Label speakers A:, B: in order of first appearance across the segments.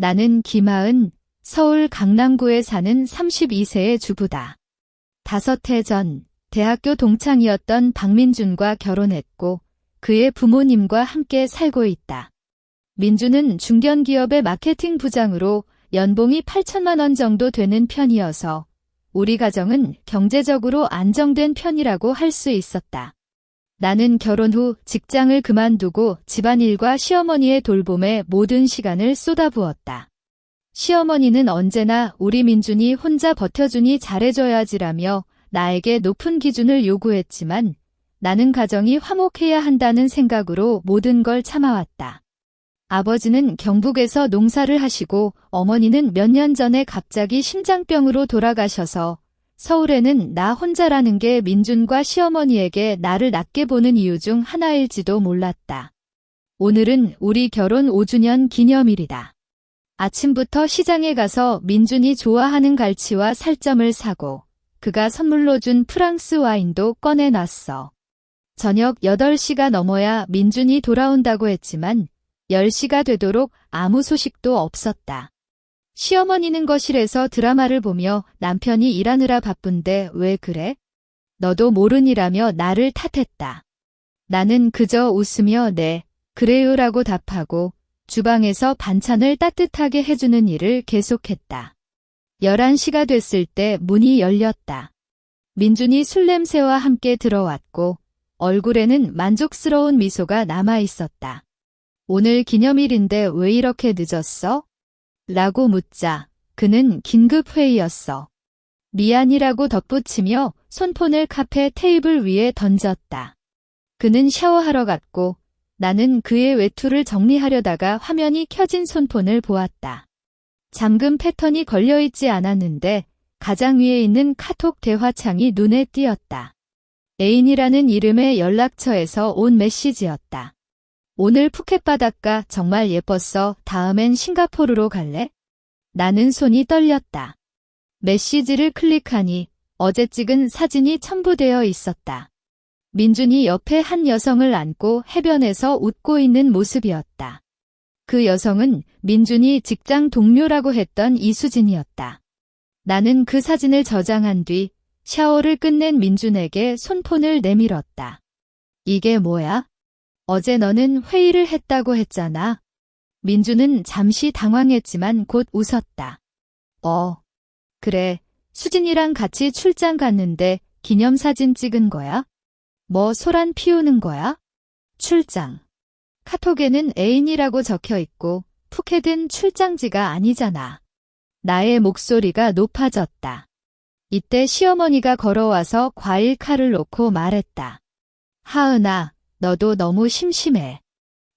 A: 나는 김하은, 서울 강남구에 사는 32세의 주부다. 5해 전 대학교 동창이었던 박민준과 결혼했고 그의 부모님과 함께 살고 있다. 민준은 중견기업의 마케팅 부장으로 연봉이 8천만 원 정도 되는 편이어서 우리 가정은 경제적으로 안정된 편이라고 할 수 있었다. 나는 결혼 후 직장을 그만두고 집안일과 시어머니의 돌봄에 모든 시간을 쏟아부었다. 시어머니는 언제나 우리 민준이 혼자 버텨주니 잘해줘야지라며 나에게 높은 기준을 요구했지만 나는 가정이 화목해야 한다는 생각으로 모든 걸 참아왔다. 아버지는 경북에서 농사를 하시고 어머니는 몇 년 전에 갑자기 심장병으로 돌아가셔서 서울에는 나 혼자라는 게 민준과 시어머니에게 나를 낮게 보는 이유 중 하나일지도 몰랐다. 오늘은 우리 결혼 5주년 기념일이다. 아침부터 시장에 가서 민준이 좋아하는 갈치와 살점을 사고 그가 선물로 준 프랑스 와인도 꺼내놨어. 저녁 8시가 넘어야 민준이 돌아온다고 했지만 10시가 되도록 아무 소식도 없었다. 시어머니는 거실에서 드라마를 보며 남편이 일하느라 바쁜데 왜 그래? 너도 모르니라며 나를 탓했다. 나는 그저 웃으며 네, 그래요라고 답하고 주방에서 반찬을 따뜻하게 해주는 일을 계속했다. 11시가 됐을 때 문이 열렸다. 민준이 술 냄새와 함께 들어왔고 얼굴에는 만족스러운 미소가 남아있었다. 오늘 기념일인데 왜 이렇게 늦었어? 라고 묻자 그는 긴급 회의였어. 미안이라고 덧붙이며 손폰을 카페 테이블 위에 던졌다. 그는 샤워하러 갔고 나는 그의 외투를 정리하려다가 화면이 켜진 손폰을 보았다. 잠금 패턴이 걸려있지 않았는데 가장 위에 있는 카톡 대화창이 눈에 띄었다. 애인이라는 이름의 연락처에서 온 메시지였다. 오늘 푸켓 바닷가 정말 예뻤어. 다음엔 싱가포르로 갈래? 나는 손이 떨렸다. 메시지를 클릭하니 어제 찍은 사진이 첨부되어 있었다. 민준이 옆에 한 여성을 안고 해변에서 웃고 있는 모습이었다. 그 여성은 민준이 직장 동료라고 했던 이수진이었다. 나는 그 사진을 저장한 뒤 샤워를 끝낸 민준에게 손폰을 내밀었다. 이게 뭐야? 어제 너는 회의를 했다고 했잖아. 민준은 잠시 당황했지만 곧 웃었다. 그래. 수진이랑 같이 출장 갔는데 기념사진 찍은 거야? 뭐 소란 피우는 거야? 출장. 카톡에는 애인이라고 적혀 있고 푸켓은 출장지가 아니잖아. 나의 목소리가 높아졌다. 이때 시어머니가 걸어와서 과일 칼을 놓고 말했다. 하은아, 너도 너무 심심해.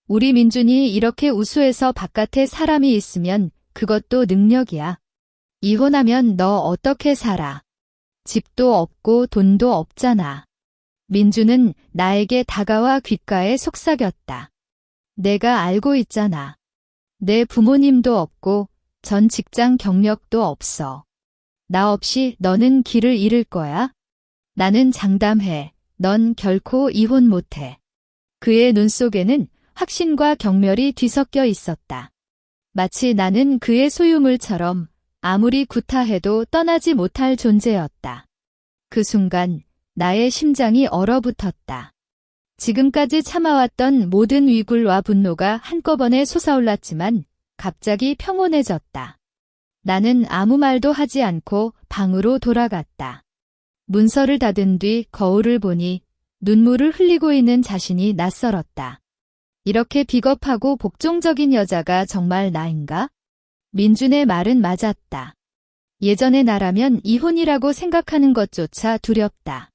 A: 우리 민준이 이렇게 우수해서 바깥에 사람이 있으면 그것도 능력이야. 이혼하면 너 어떻게 살아? 집도 없고 돈도 없잖아. 민준은 나에게 다가와 귓가에 속삭였다. 내가 알고 있잖아. 내 부모님도 없고 전 직장 경력도 없어. 나 없이 너는 길을 잃을 거야? 나는 장담해. 넌 결코 이혼 못해. 그의 눈 속에는 확신과 경멸이 뒤섞여 있었다. 마치 나는 그의 소유물처럼 아무리 구타해도 떠나지 못할 존재였다. 그 순간 나의 심장이 얼어붙었다. 지금까지 참아왔던 모든 위굴과 분노가 한꺼번에 솟아올랐지만 갑자기 평온해졌다. 나는 아무 말도 하지 않고 방으로 돌아갔다. 문서를 닫은 뒤 거울을 보니 눈물을 흘리고 있는 자신이 낯설었다. 이렇게 비겁하고 복종적인 여자가 정말 나인가? 민준의 말은 맞았다. 예전의 나라면 이혼이라고 생각하는 것조차 두렵다.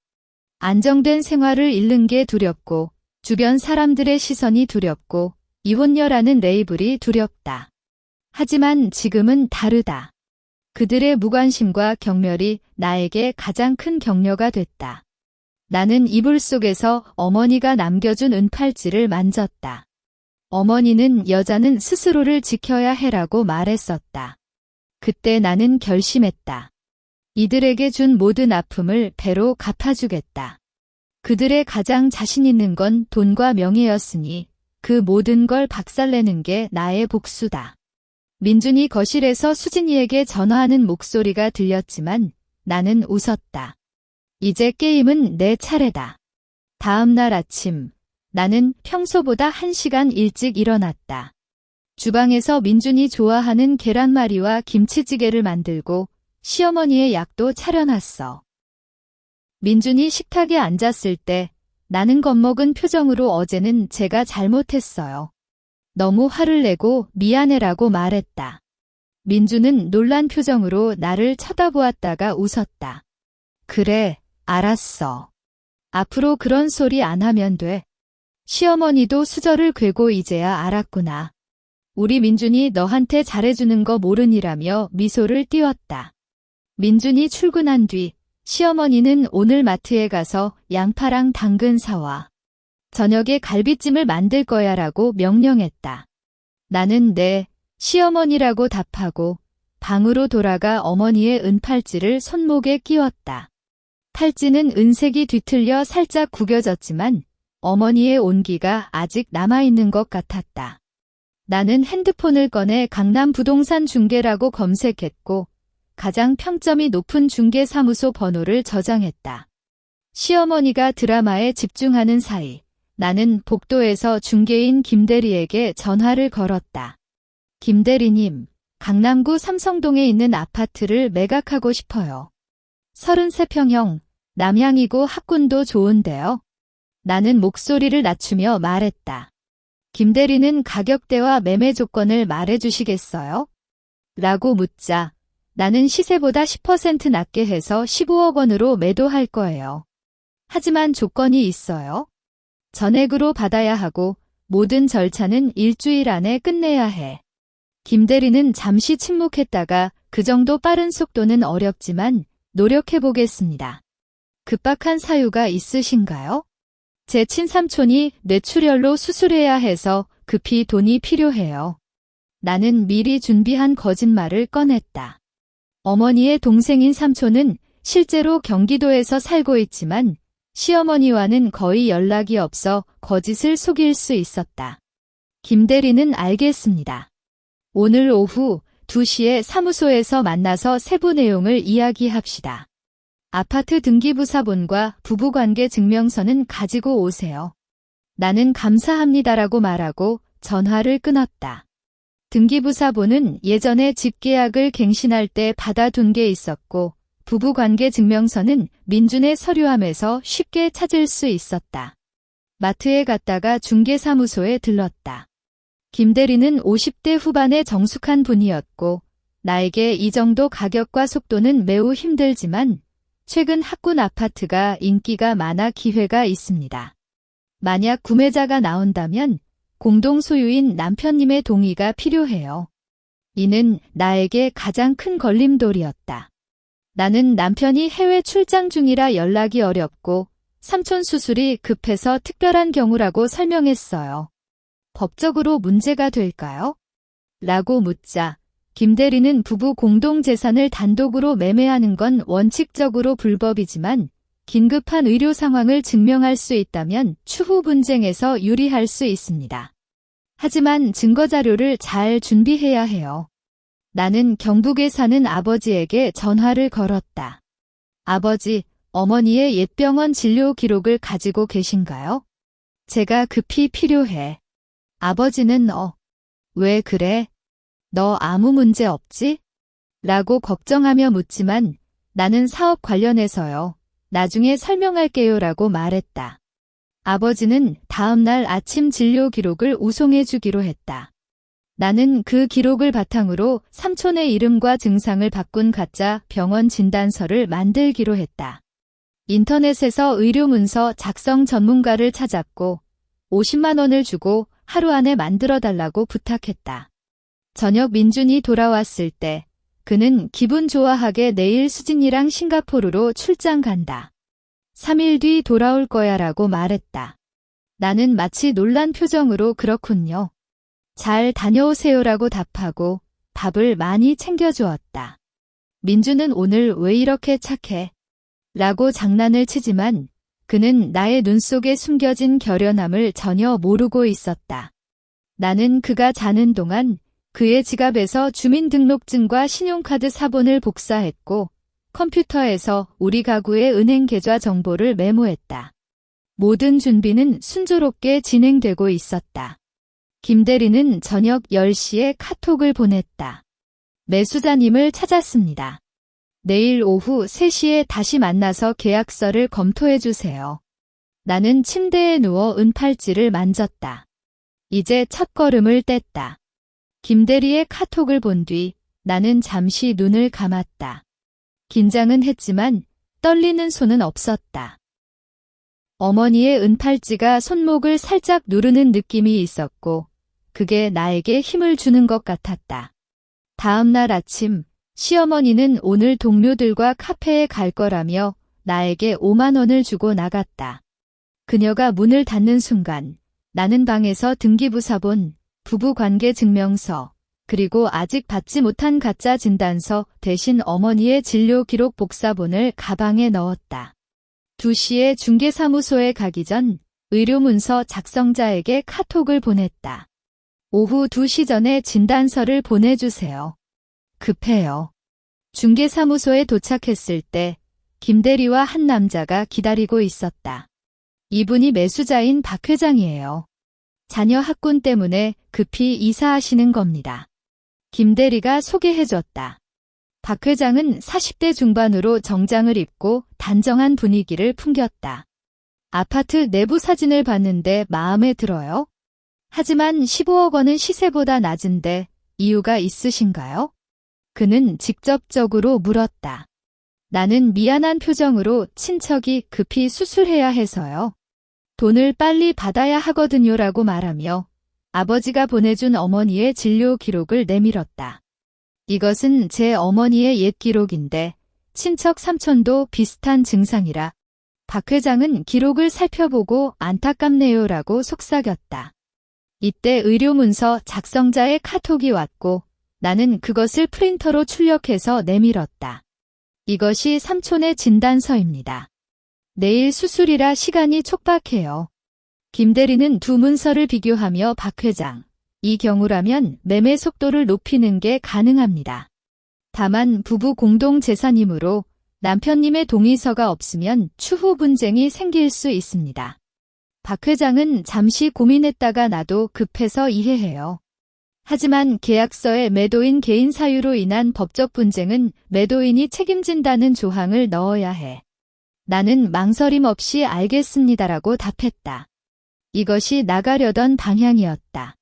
A: 안정된 생활을 잃는 게 두렵고 주변 사람들의 시선이 두렵고 이혼녀라는 레이블이 두렵다. 하지만 지금은 다르다. 그들의 무관심과 경멸이 나에게 가장 큰 격려가 됐다. 나는 이불 속에서 어머니가 남겨준 은팔찌를 만졌다. 어머니는 여자는 스스로를 지켜야 해라고 말했었다. 그때 나는 결심했다. 이들에게 준 모든 아픔을 배로 갚아주겠다. 그들의 가장 자신 있는 건 돈과 명예였으니 그 모든 걸 박살내는 게 나의 복수다. 민준이 거실에서 수진이에게 전화하는 목소리가 들렸지만 나는 웃었다. 이제 게임은 내 차례다. 다음 날 아침, 나는 평소보다 1시간 일찍 일어났다. 주방에서 민준이 좋아하는 계란말이와 김치찌개를 만들고 시어머니의 약도 차려놨어. 민준이 식탁에 앉았을 때 나는 겁먹은 표정으로 어제는 제가 잘못했어요. 너무 화를 내고 미안해라고 말했다. 민준은 놀란 표정으로 나를 쳐다보았다가 웃었다. 그래, 알았어. 앞으로 그런 소리 안 하면 돼. 시어머니도 수저를 꿰고 이제야 알았구나. 우리 민준이 너한테 잘해주는 거 모르니라며 미소를 띄웠다. 민준이 출근한 뒤 시어머니는 오늘 마트에 가서 양파랑 당근 사와. 저녁에 갈비찜을 만들 거야 라고 명령했다. 나는 네, 시어머니라고 답하고 방으로 돌아가 어머니의 은팔찌를 손목에 끼웠다. 팔찌는 은색이 뒤틀려 살짝 구겨졌지만 어머니의 온기가 아직 남아있는 것 같았다. 나는 핸드폰을 꺼내 강남 부동산 중개라고 검색했고 가장 평점이 높은 중개사무소 번호를 저장했다. 시어머니가 드라마에 집중하는 사이 나는 복도에서 중개인 김대리에게 전화를 걸었다. 김대리님, 강남구 삼성동에 있는 아파트를 매각하고 싶어요. 33평형, 남향이고 학군도 좋은데요. 나는 목소리를 낮추며 말했다. 김대리는 가격대와 매매 조건을 말해주시겠어요? 라고 묻자 나는 시세보다 10% 낮게 해서 15억 원으로 매도할 거예요. 하지만 조건이 있어요. 전액으로 받아야 하고 모든 절차는 일주일 안에 끝내야 해. 김대리는 잠시 침묵했다가 그 정도 빠른 속도는 어렵지만 노력해보겠습니다. 급박한 사유가 있으신가요? 제 친삼촌이 뇌출혈로 수술해야 해서 급히 돈이 필요해요. 나는 미리 준비한 거짓말을 꺼냈다. 어머니의 동생인 삼촌은 실제로 경기도에서 살고 있지만 시어머니와는 거의 연락이 없어 거짓을 속일 수 있었다. 김대리는 알겠습니다. 오늘 오후 2시에 사무소에서 만나서 세부 내용을 이야기합시다. 아파트 등기부사본과 부부관계 증명서는 가지고 오세요. 나는 감사합니다라고 말하고 전화를 끊었다. 등기부사본은 예전에 집계약을 갱신할 때 받아둔 게 있었고 부부관계 증명서는 민준의 서류함에서 쉽게 찾을 수 있었다. 마트에 갔다가 중개사무소에 들렀다. 김대리는 50대 후반의 정숙한 분이었고 나에게 이 정도 가격과 속도는 매우 힘들지만 최근 학군 아파트가 인기가 많아 기회가 있습니다. 만약 구매자가 나온다면 공동 소유인 남편님의 동의가 필요해요. 이는 나에게 가장 큰 걸림돌이었다. 나는 남편이 해외 출장 중이라 연락이 어렵고 삼촌 수술이 급해서 특별한 경우라고 설명했어요. 법적으로 문제가 될까요? 라고 묻자 김대리는 부부 공동재산을 단독으로 매매하는 건 원칙적으로 불법이지만 긴급한 의료 상황을 증명할 수 있다면 추후 분쟁에서 유리할 수 있습니다. 하지만 증거자료를 잘 준비해야 해요. 나는 경북에 사는 아버지에게 전화를 걸었다. 아버지, 어머니의 옛 병원 진료 기록을 가지고 계신가요? 제가 급히 필요해. 아버지는 왜 그래? 너 아무 문제 없지? 라고 걱정하며 묻지만 나는 사업 관련해서요. 나중에 설명할게요 라고 말했다. 아버지는 다음 날 아침 진료 기록을 우송해 주기로 했다. 나는 그 기록을 바탕으로 삼촌의 이름과 증상을 바꾼 가짜 병원 진단서를 만들기로 했다. 인터넷에서 의료문서 작성 전문가를 찾았고 50만 원을 주고 하루 안에 만들어달라고 부탁했다. 저녁 민준이 돌아왔을 때 그는 기분 좋아하게 내일 수진이랑 싱가포르로 출장 간다. 3일 뒤 돌아올 거야 라고 말했다. 나는 마치 놀란 표정으로 그렇군요. 잘 다녀오세요라고 답하고 밥을 많이 챙겨주었다. 민준은 오늘 왜 이렇게 착해? 라고 장난을 치지만 그는 나의 눈 속에 숨겨진 결연함을 전혀 모르고 있었다. 나는 그가 자는 동안 그의 지갑에서 주민등록증과 신용카드 사본을 복사했고 컴퓨터에서 우리 가구의 은행 계좌 정보를 메모했다. 모든 준비는 순조롭게 진행되고 있었다. 김 대리는 저녁 10시에 카톡을 보냈다. 매수자님을 찾았습니다. 내일 오후 3시에 다시 만나서 계약서를 검토해 주세요. 나는 침대에 누워 은팔찌를 만졌다. 이제 첫걸음을 뗐다. 김 대리의 카톡을 본 뒤 나는 잠시 눈을 감았다. 긴장은 했지만 떨리는 손은 없었다. 어머니의 은팔찌가 손목을 살짝 누르는 느낌이 있었고 그게 나에게 힘을 주는 것 같았다. 다음 날 아침 시어머니는 오늘 동료들과 카페에 갈 거라며 나에게 5만 원을 주고 나갔다. 그녀가 문을 닫는 순간 나는 방에서 등기부사본, 부부관계 증명서, 그리고 아직 받지 못한 가짜 진단서 대신 어머니의 진료 기록 복사본을 가방에 넣었다. 2시에 중개사무소에 가기 전 의료문서 작성자에게 카톡을 보냈다. 오후 2시 전에 진단서를 보내주세요. 급해요. 중개사무소에 도착했을 때 김 대리와 한 남자가 기다리고 있었다. 이분이 매수자인 박 회장이에요. 자녀 학군 때문에 급히 이사하시는 겁니다. 김 대리가 소개해줬다. 박 회장은 40대 중반으로 정장을 입고 단정한 분위기를 풍겼다. 아파트 내부 사진을 봤는데 마음에 들어요? 하지만 15억 원은 시세보다 낮은데 이유가 있으신가요? 그는 직접적으로 물었다. 나는 미안한 표정으로 친척이 급히 수술해야 해서요. 돈을 빨리 받아야 하거든요라고 말하며 아버지가 보내준 어머니의 진료 기록을 내밀었다. 이것은 제 어머니의 옛 기록인데 친척 삼촌도 비슷한 증상이라 박 회장은 기록을 살펴보고 안타깝네요라고 속삭였다. 이때 의료문서 작성자의 카톡이 왔고 나는 그것을 프린터로 출력해서 내밀었다. 이것이 삼촌의 진단서입니다. 내일 수술이라 시간이 촉박해요. 김 대리는 두 문서를 비교하며 박 회장, 이 경우라면 매매 속도를 높이는 게 가능합니다. 다만 부부 공동 재산이므로 남편님의 동의서가 없으면 추후 분쟁이 생길 수 있습니다. 박 회장은 잠시 고민했다가 나도 급해서 이해해요. 하지만 계약서에 매도인 개인 사유로 인한 법적 분쟁은 매도인이 책임진다는 조항을 넣어야 해. 나는 망설임 없이 알겠습니다라고 답했다. 이것이 나가려던 방향이었다.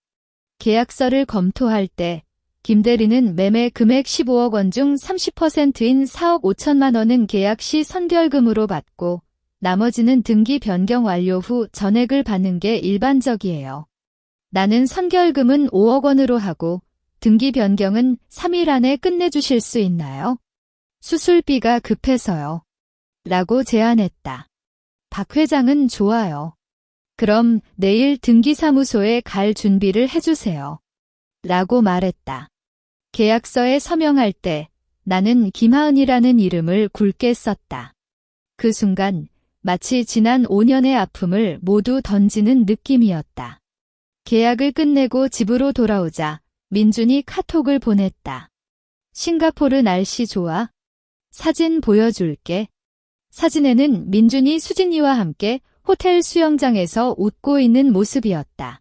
A: 계약서를 검토할 때 김 대리는 매매 금액 15억 원 중 30%인 4억 5천만 원은 계약 시 선결금으로 받고 나머지는 등기 변경 완료 후 전액을 받는 게 일반적이에요. 나는 선결금은 5억 원으로 하고 등기 변경은 3일 안에 끝내주실 수 있나요? 수술비가 급해서요. 라고 제안했다. 박 회장은 좋아요. 그럼 내일 등기사무소에 갈 준비를 해주세요. 라고 말했다. 계약서에 서명할 때 나는 김하은이라는 이름을 굵게 썼다. 그 순간 마치 지난 5년의 아픔을 모두 던지는 느낌이었다. 계약을 끝내고 집으로 돌아오자 민준이 카톡을 보냈다. 싱가포르 날씨 좋아? 사진 보여줄게. 사진에는 민준이 수진이와 함께 호텔 수영장에서 웃고 있는 모습이었다.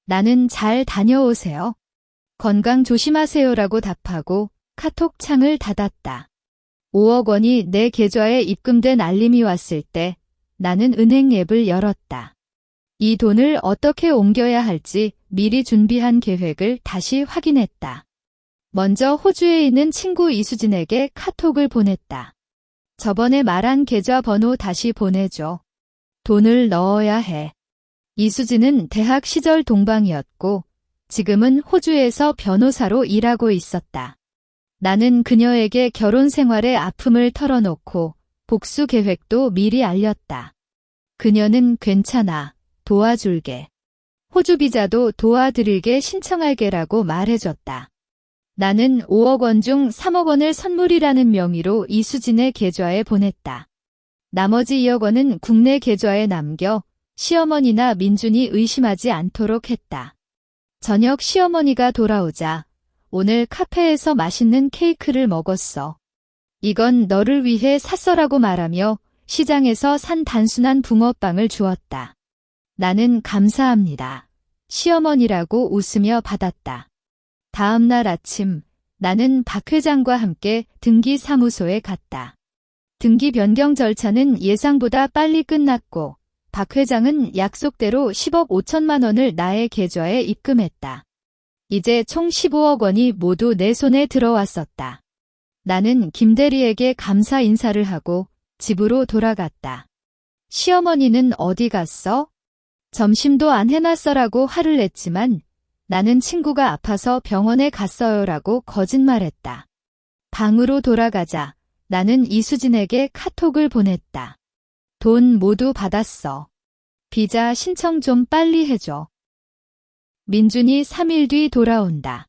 A: 나는 잘 다녀오세요. 건강 조심하세요라고 답하고 카톡 창을 닫았다. 5억 원이 내 계좌에 입금된 알림이 왔을 때 나는 은행 앱을 열었다. 이 돈을 어떻게 옮겨야 할지 미리 준비한 계획을 다시 확인했다. 먼저 호주에 있는 친구 이수진에게 카톡을 보냈다. 저번에 말한 계좌 번호 다시 보내줘. 돈을 넣어야 해. 이수진은 대학 시절 동방이었고 지금은 호주에서 변호사로 일하고 있었다. 나는 그녀에게 결혼 생활의 아픔을 털어놓고 복수 계획도 미리 알렸다. 그녀는 괜찮아. 도와줄게. 호주 비자도 도와드릴게 신청할게라고 말해줬다. 나는 5억 원 중 3억 원을 선물이라는 명의로 이수진의 계좌에 보냈다. 나머지 2억 원은 국내 계좌에 남겨 시어머니나 민준이 의심하지 않도록 했다. 저녁 시어머니가 돌아오자 오늘 카페에서 맛있는 케이크를 먹었어. 이건 너를 위해 샀어라고 말하며 시장에서 산 단순한 붕어빵을 주었다. 나는 감사합니다. 시어머니라고 웃으며 받았다. 다음 날 아침 나는 박 회장과 함께 등기사무소에 갔다. 등기 변경 절차는 예상보다 빨리 끝났고 박 회장은 약속대로 10억 5천만 원을 나의 계좌에 입금했다. 이제 총 15억 원이 모두 내 손에 들어왔었다. 나는 김 대리에게 감사 인사를 하고 집으로 돌아갔다. 시어머니는 어디 갔어? 점심도 안 해놨어라고 화를 냈지만 나는 친구가 아파서 병원에 갔어요라고 거짓말했다. 방으로 돌아가자 나는 이수진에게 카톡을 보냈다. 돈 모두 받았어. 비자 신청 좀 빨리 해줘. 민준이 3일 뒤 돌아온다.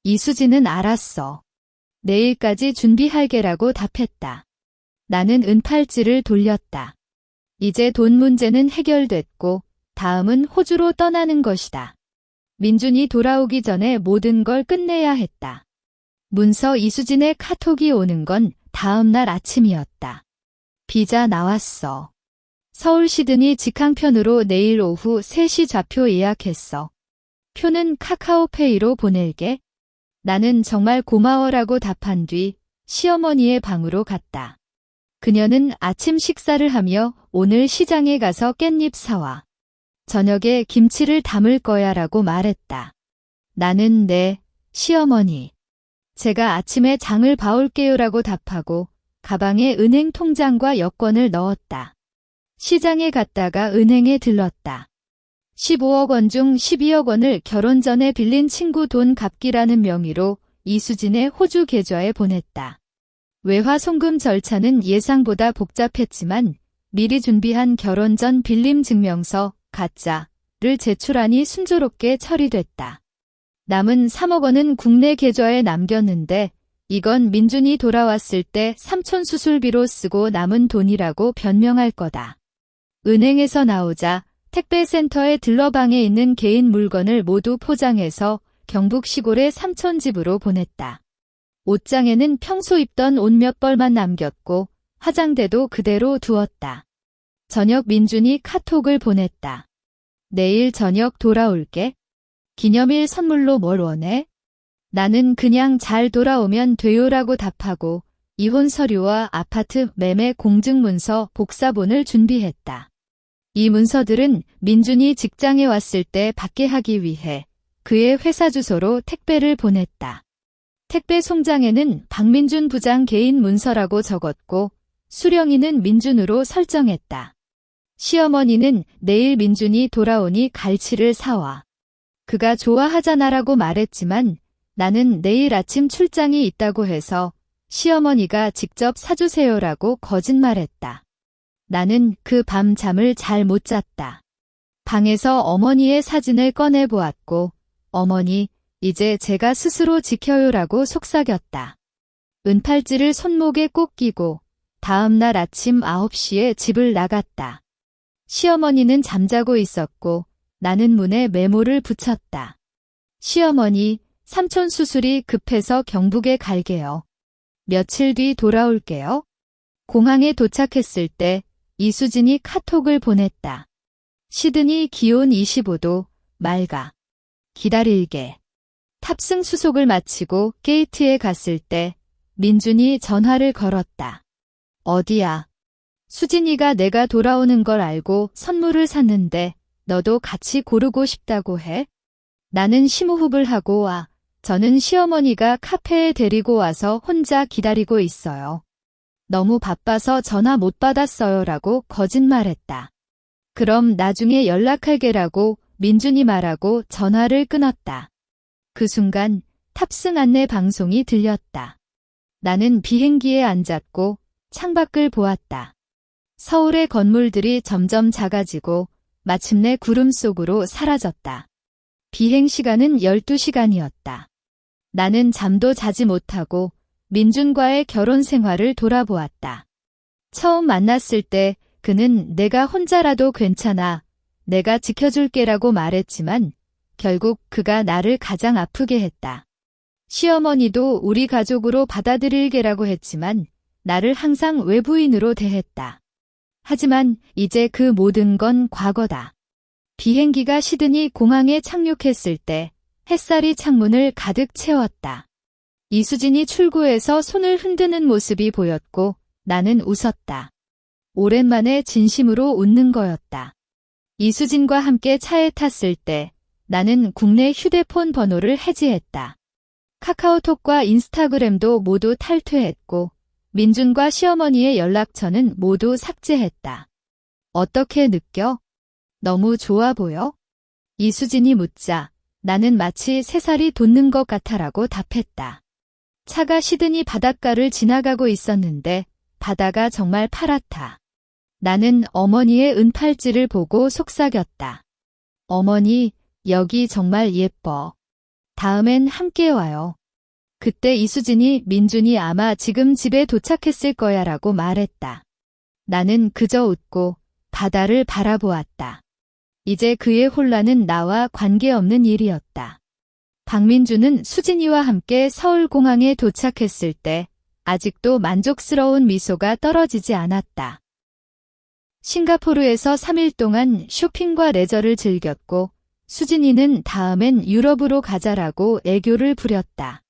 A: 이수진은 알았어. 내일까지 준비할게라고 답했다. 나는 은팔찌를 돌렸다. 이제 돈 문제는 해결됐고 다음은 호주로 떠나는 것이다. 민준이 돌아오기 전에 모든 걸 끝내야 했다. 문서 이수진의 카톡이 오는 건 다음 날 아침이었다. 비자 나왔어. 서울 시드니 직항편으로 내일 오후 3시 좌표 예약했어. 표는 카카오페이로 보낼게. 나는 정말 고마워라고 답한 뒤 시어머니의 방으로 갔다. 그녀는 아침 식사를 하며 오늘 시장에 가서 깻잎 사와. 저녁에 김치를 담을 거야라고 말했다. 나는 네, 시어머니. 제가 아침에 장을 봐올게요라고 답하고 가방에 은행 통장과 여권을 넣었다. 시장에 갔다가 은행에 들렀다. 15억 원 중 12억 원을 결혼 전에 빌린 친구 돈 갚기라는 명의로 이수진의 호주 계좌에 보냈다. 외화 송금 절차는 예상보다 복잡했지만 미리 준비한 결혼 전 빌림 증명서 가짜를 제출하니 순조롭게 처리됐다. 남은 3억 원은 국내 계좌에 남겼는데 이건 민준이 돌아왔을 때 삼촌 수술비로 쓰고 남은 돈이라고 변명할 거다. 은행에서 나오자 택배센터의 들러방에 있는 개인 물건을 모두 포장해서 경북 시골의 삼촌 집으로 보냈다. 옷장에는 평소 입던 옷 몇 벌만 남겼고 화장대도 그대로 두었다. 저녁 민준이 카톡을 보냈다. 내일 저녁 돌아올게. 기념일 선물로 뭘 원해? 나는 그냥 잘 돌아오면 돼요라고 답하고 이혼 서류와 아파트 매매 공증문서 복사본을 준비했다. 이 문서들은 민준이 직장에 왔을 때 받게 하기 위해 그의 회사 주소로 택배를 보냈다. 택배 송장에는 박민준 부장 개인 문서라고 적었고 수령인은 민준으로 설정했다. 시어머니는 내일 민준이 돌아오니 갈치를 사와. 그가 좋아하잖아라고 말했지만 나는 내일 아침 출장이 있다고 해서 시어머니가 직접 사주세요라고 거짓말했다. 나는 그 밤 잠을 잘 못 잤다. 방에서 어머니의 사진을 꺼내 보았고 어머니, 이제 제가 스스로 지켜요라고 속삭였다. 은팔찌를 손목에 꼭 끼고 다음 날 아침 9시에 집을 나갔다. 시어머니는 잠자고 있었고 나는 문에 메모를 붙였다. 시어머니, 삼촌 수술이 급해서 경북에 갈게요. 며칠 뒤 돌아올게요. 공항에 도착했을 때 이수진이 카톡을 보냈다. 시드니 기온 25도, 맑아. 기다릴게. 탑승 수속을 마치고 게이트에 갔을 때 민준이 전화를 걸었다. 어디야? 수진이가 내가 돌아오는 걸 알고 선물을 샀는데 너도 같이 고르고 싶다고 해? 나는 심호흡을 하고 와. 저는 시어머니가 카페에 데리고 와서 혼자 기다리고 있어요. 너무 바빠서 전화 못 받았어요라고 거짓말했다. 그럼 나중에 연락할게라고 민준이 말하고 전화를 끊었다. 그 순간 탑승 안내 방송이 들렸다. 나는 비행기에 앉았고 창밖을 보았다. 서울의 건물들이 점점 작아지고 마침내 구름 속으로 사라졌다. 비행 시간은 12시간이었다. 나는 잠도 자지 못하고 민준과의 결혼 생활을 돌아보았다. 처음 만났을 때 그는 내가 혼자라도 괜찮아, 내가 지켜줄게라고 말했지만 결국 그가 나를 가장 아프게 했다. 시어머니도 우리 가족으로 받아들일게라고 했지만 나를 항상 외부인으로 대했다. 하지만 이제 그 모든 건 과거다. 비행기가 시드니 공항에 착륙했을 때 햇살이 창문을 가득 채웠다. 이수진이 출구에서 손을 흔드는 모습이 보였고 나는 웃었다. 오랜만에 진심으로 웃는 거였다. 이수진과 함께 차에 탔을 때 나는 국내 휴대폰 번호를 해지했다. 카카오톡과 인스타그램도 모두 탈퇴했고 민준과 시어머니의 연락처는 모두 삭제했다. 어떻게 느껴? 너무 좋아 보여? 이수진이 묻자 나는 마치 새살이 돋는 것 같아라고 답했다. 차가 시드니 바닷가를 지나가고 있었는데 바다가 정말 파랗다. 나는 어머니의 은팔찌를 보고 속삭였다. 어머니, 여기 정말 예뻐. 다음엔 함께 와요. 그때 이수진이 민준이 아마 지금 집에 도착했을 거야 라고 말했다. 나는 그저 웃고 바다를 바라보았다. 이제 그의 혼란은 나와 관계없는 일이었다. 박민준은 수진이와 함께 서울공항에 도착했을 때 아직도 만족스러운 미소가 떨어지지 않았다. 싱가포르에서 3일 동안 쇼핑과 레저를 즐겼고 수진이는 다음엔 유럽으로 가자라고 애교를 부렸다.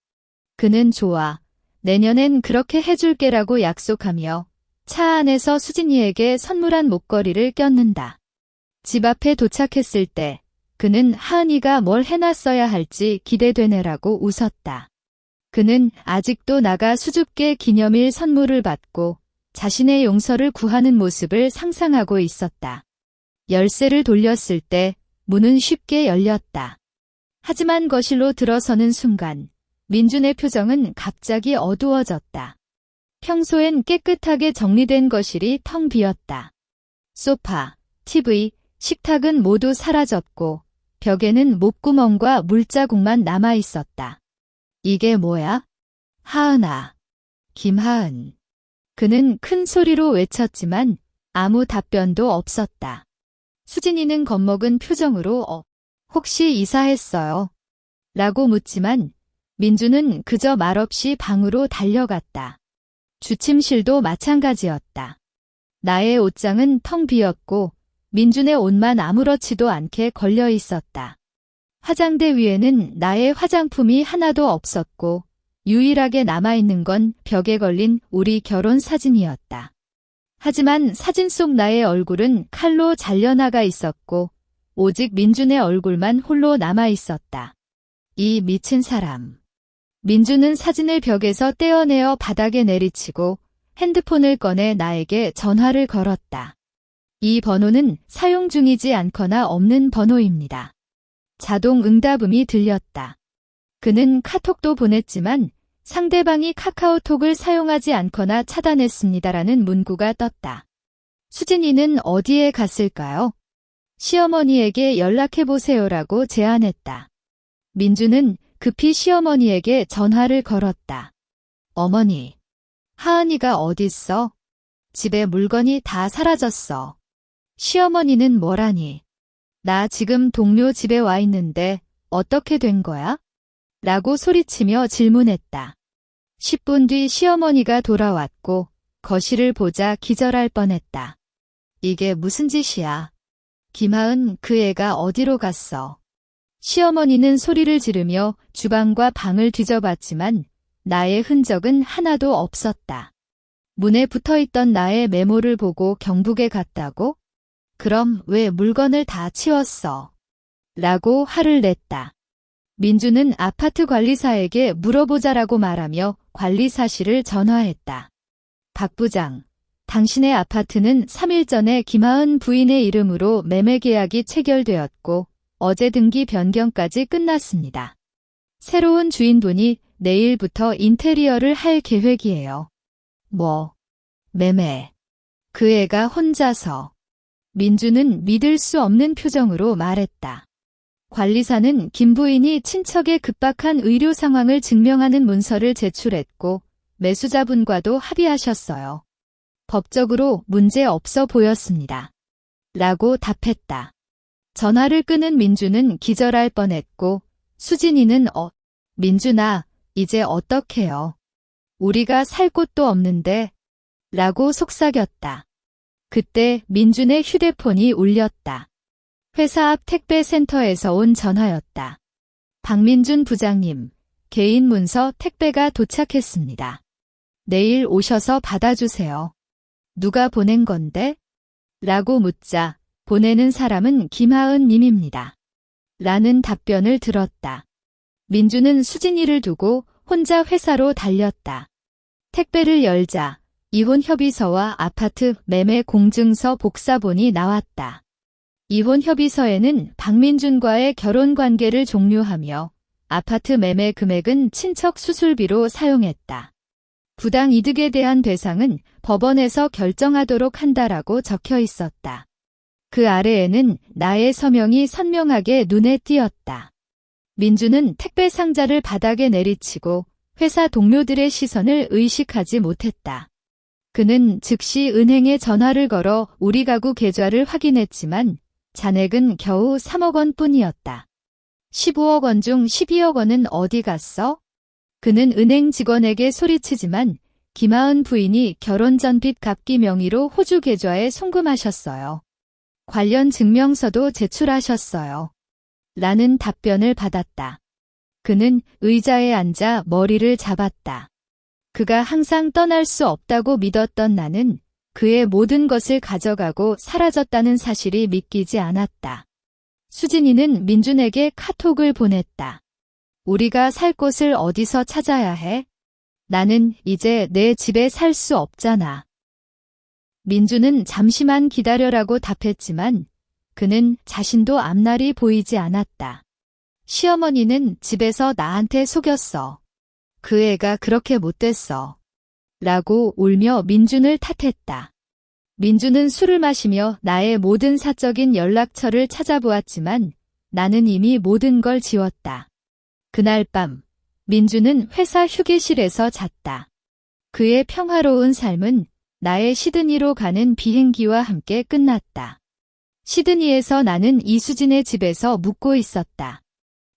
A: 그는 좋아. 내년엔 그렇게 해줄게라고 약속하며 차 안에서 수진이에게 선물한 목걸이를 꼈는다. 집 앞에 도착했을 때 그는 하은이가 뭘 해놨어야 할지 기대되네라고 웃었다. 그는 아직도 나가 수줍게 기념일 선물을 받고 자신의 용서를 구하는 모습을 상상하고 있었다. 열쇠를 돌렸을 때 문은 쉽게 열렸다. 하지만 거실로 들어서는 순간 민준의 표정은 갑자기 어두워졌다. 평소엔 깨끗하게 정리된 거실이 텅 비었다. 소파, TV, 식탁은 모두 사라졌고 벽에는 목구멍과 물자국만 남아있었다. 이게 뭐야? 하은아. 김하은. 그는 큰 소리로 외쳤지만 아무 답변도 없었다. 수진이는 겁먹은 표정으로 혹시 이사했어요? 라고 묻지만 민준은 그저 말없이 방으로 달려갔다. 주침실도 마찬가지였다. 나의 옷장은 텅 비었고 민준의 옷만 아무렇지도 않게 걸려 있었다. 화장대 위에는 나의 화장품이 하나도 없었고 유일하게 남아있는 건 벽에 걸린 우리 결혼 사진이었다. 하지만 사진 속 나의 얼굴은 칼로 잘려나가 있었고 오직 민준의 얼굴만 홀로 남아있었다. 이 미친 사람. 민준은 사진을 벽에서 떼어내어 바닥에 내리치고 핸드폰을 꺼내 나에게 전화를 걸었다. 이 번호는 사용 중이지 않거나 없는 번호입니다. 자동 응답음이 들렸다. 그는 카톡도 보냈지만 상대방이 카카오톡을 사용하지 않거나 차단했습니다라는 문구가 떴다. 수진이는 어디에 갔을까요? 시어머니에게 연락해보세요라고 제안했다. 민준은 급히 시어머니에게 전화를 걸었다. 어머니, 하은이가 어딨어? 집에 물건이 다 사라졌어. 시어머니는 뭐라니? 나 지금 동료 집에 와 있는데 어떻게 된 거야? 라고 소리치며 질문했다. 10분 뒤 시어머니가 돌아왔고 거실을 보자 기절할 뻔했다. 이게 무슨 짓이야? 김하은 그 애가 어디로 갔어? 시어머니는 소리를 지르며 주방과 방을 뒤져봤지만 나의 흔적은 하나도 없었다. 문에 붙어있던 나의 메모를 보고 경북에 갔다고? 그럼 왜 물건을 다 치웠어? 라고 화를 냈다. 민주는 아파트 관리사에게 물어보자라고 말하며 관리사실을 전화했다. 박 부장, 당신의 아파트는 3일 전에 김하은 부인의 이름으로 매매 계약이 체결되었고 어제 등기 변경까지 끝났습니다. 새로운 주인분이 내일부터 인테리어를 할 계획이에요. 뭐? 매매. 그 애가 혼자서. 민주는 믿을 수 없는 표정으로 말했다. 관리사는 김 부인이 친척의 급박한 의료 상황을 증명하는 문서를 제출했고 매수자분과도 합의하셨어요. 법적으로 문제 없어 보였습니다. 라고 답했다. 전화를 끄는 민주는 기절할 뻔했고 수진이는 민준아, 이제 어떡해요? 우리가 살 곳도 없는데 라고 속삭였다. 그때 민준의 휴대폰이 울렸다. 회사 앞 택배센터에서 온 전화였다. 박민준 부장님, 개인 문서 택배가 도착했습니다. 내일 오셔서 받아주세요. 누가 보낸 건데? 라고 묻자 보내는 사람은 김하은 님입니다. 라는 답변을 들었다. 민준은 수진이를 두고 혼자 회사로 달렸다. 택배를 열자 이혼 협의서와 아파트 매매 공증서 복사본이 나왔다. 이혼 협의서에는 박민준과의 결혼 관계를 종료하며 아파트 매매 금액은 친척 수술비로 사용했다. 부당 이득에 대한 배상은 법원에서 결정하도록 한다라고 적혀 있었다. 그 아래에는 나의 서명이 선명하게 눈에 띄었다. 민준은 택배 상자를 바닥에 내리치고 회사 동료들의 시선을 의식하지 못했다. 그는 즉시 은행에 전화를 걸어 우리 가구 계좌를 확인했지만 잔액은 겨우 3억 원 뿐이었다. 15억 원 중 12억 원은 어디 갔어? 그는 은행 직원에게 소리치지만 김하은 부인이 결혼 전 빚 갚기 명의로 호주 계좌에 송금하셨어요. 관련 증명서도 제출하셨어요. 라는 답변을 받았다. 그는 의자에 앉아 머리를 잡았다. 그가 항상 떠날 수 없다고 믿었던 나는 그의 모든 것을 가져가고 사라졌다는 사실이 믿기지 않았다. 수진이는 민준에게 카톡을 보냈다. 우리가 살 곳을 어디서 찾아야 해? 나는 이제 내 집에 살 수 없잖아. 민준은 잠시만 기다려라고 답했지만 그는 자신도 앞날이 보이지 않았다. 시어머니는 집에서 나한테 속였어. 그 애가 그렇게 못됐어. 라고 울며 민준을 탓했다. 민준은 술을 마시며 나의 모든 사적인 연락처를 찾아보았지만 나는 이미 모든 걸 지웠다. 그날 밤 민준은 회사 휴게실에서 잤다. 그의 평화로운 삶은 나의 시드니로 가는 비행기와 함께 끝났다. 시드니에서 나는 이수진의 집에서 묵고 있었다.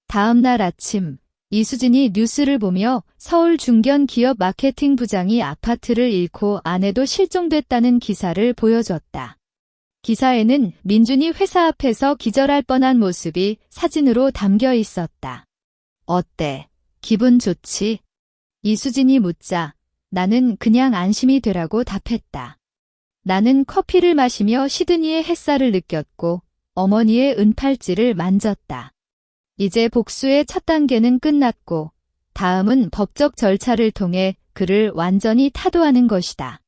A: 다음 날 아침 이수진이 뉴스를 보며 서울 중견 기업 마케팅 부장이 아파트를 잃고 아내도 실종됐다는 기사를 보여줬다. 기사에는 민준이 회사 앞에서 기절할 뻔한 모습이 사진으로 담겨 있었다. 어때? 기분 좋지? 이수진이 묻자 나는 그냥 안심이 되라고 답했다. 나는 커피를 마시며 시드니의 햇살을 느꼈고 어머니의 은팔찌를 만졌다. 이제 복수의 첫 단계는 끝났고 다음은 법적 절차를 통해 그를 완전히 타도하는 것이다.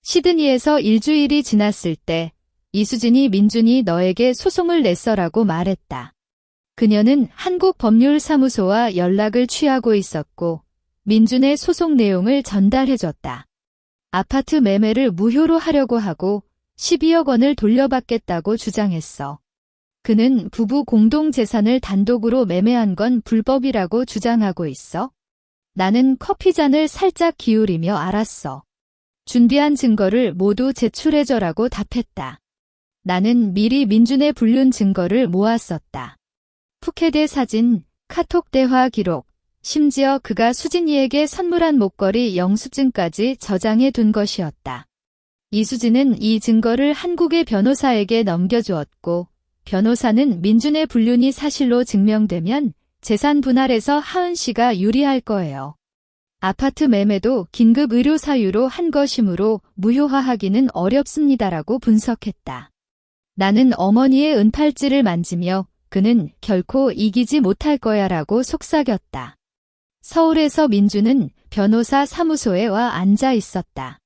A: 시드니에서 일주일이 지났을 때 이수진이 민준이 너에게 소송을 냈어라고 말했다. 그녀는 한국법률사무소와 연락을 취하고 있었고 민준의 소송 내용을 전달해줬다. 아파트 매매를 무효로 하려고 하고 12억 원을 돌려받겠다고 주장했어. 그는 부부 공동재산을 단독으로 매매한 건 불법이라고 주장하고 있어. 나는 커피잔을 살짝 기울이며 알았어. 준비한 증거를 모두 제출해줘라고 답했다. 나는 미리 민준의 불륜 증거를 모았었다. 푸켓의 사진, 카톡 대화 기록, 심지어 그가 수진이에게 선물한 목걸이 영수증까지 저장해 둔 것이었다. 이수진은 이 증거를 한국의 변호사에게 넘겨주었고 변호사는 민준의 불륜이 사실로 증명되면 재산 분할에서 하은 씨가 유리할 거예요. 아파트 매매도 긴급 의료 사유로 한 것이므로 무효화하기는 어렵습니다라고 분석했다. 나는 어머니의 은팔찌를 만지며 그는 결코 이기지 못할 거야라고 속삭였다. 서울에서 민준은 변호사 사무소에 와 앉아 있었다.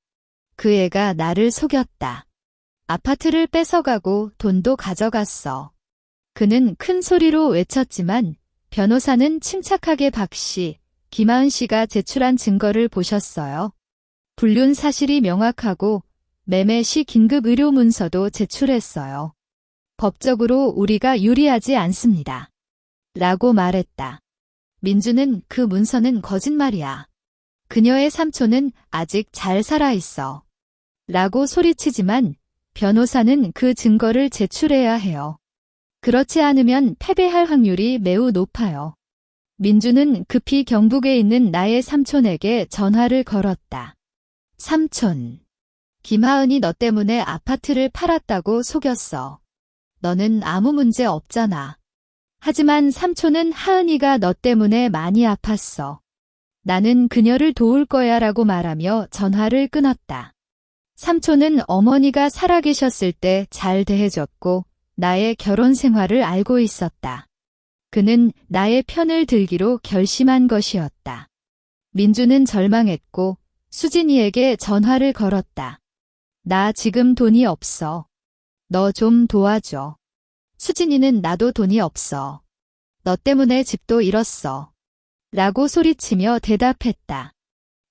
A: 그 애가 나를 속였다. 아파트를 뺏어가고 돈도 가져갔어. 그는 큰 소리로 외쳤지만 변호사는 침착하게 박 씨, 김하은 씨가 제출한 증거를 보셨어요. 불륜 사실이 명확하고 매매 시 긴급 의료 문서도 제출했어요. 법적으로 우리가 유리하지 않습니다. 라고 말했다. 민준은 그 문서는 거짓말이야. 그녀의 삼촌은 아직 잘 살아있어. 라고 소리치지만 변호사는 그 증거를 제출해야 해요. 그렇지 않으면 패배할 확률이 매우 높아요. 민주는 급히 경북에 있는 나의 삼촌에게 전화를 걸었다. 삼촌, 김하은이 너 때문에 아파트를 팔았다고 속였어. 너는 아무 문제 없잖아. 하지만 삼촌은 하은이가 너 때문에 많이 아팠어. 나는 그녀를 도울 거야 라고 말하며 전화를 끊었다. 삼촌은 어머니가 살아계셨을 때 잘 대해줬고 나의 결혼 생활을 알고 있었다. 그는 나의 편을 들기로 결심한 것이었다. 민주는 절망했고 수진이에게 전화를 걸었다. 나 지금 돈이 없어. 너 좀 도와줘. 수진이는 나도 돈이 없어. 너 때문에 집도 잃었어. 라고 소리치며 대답했다.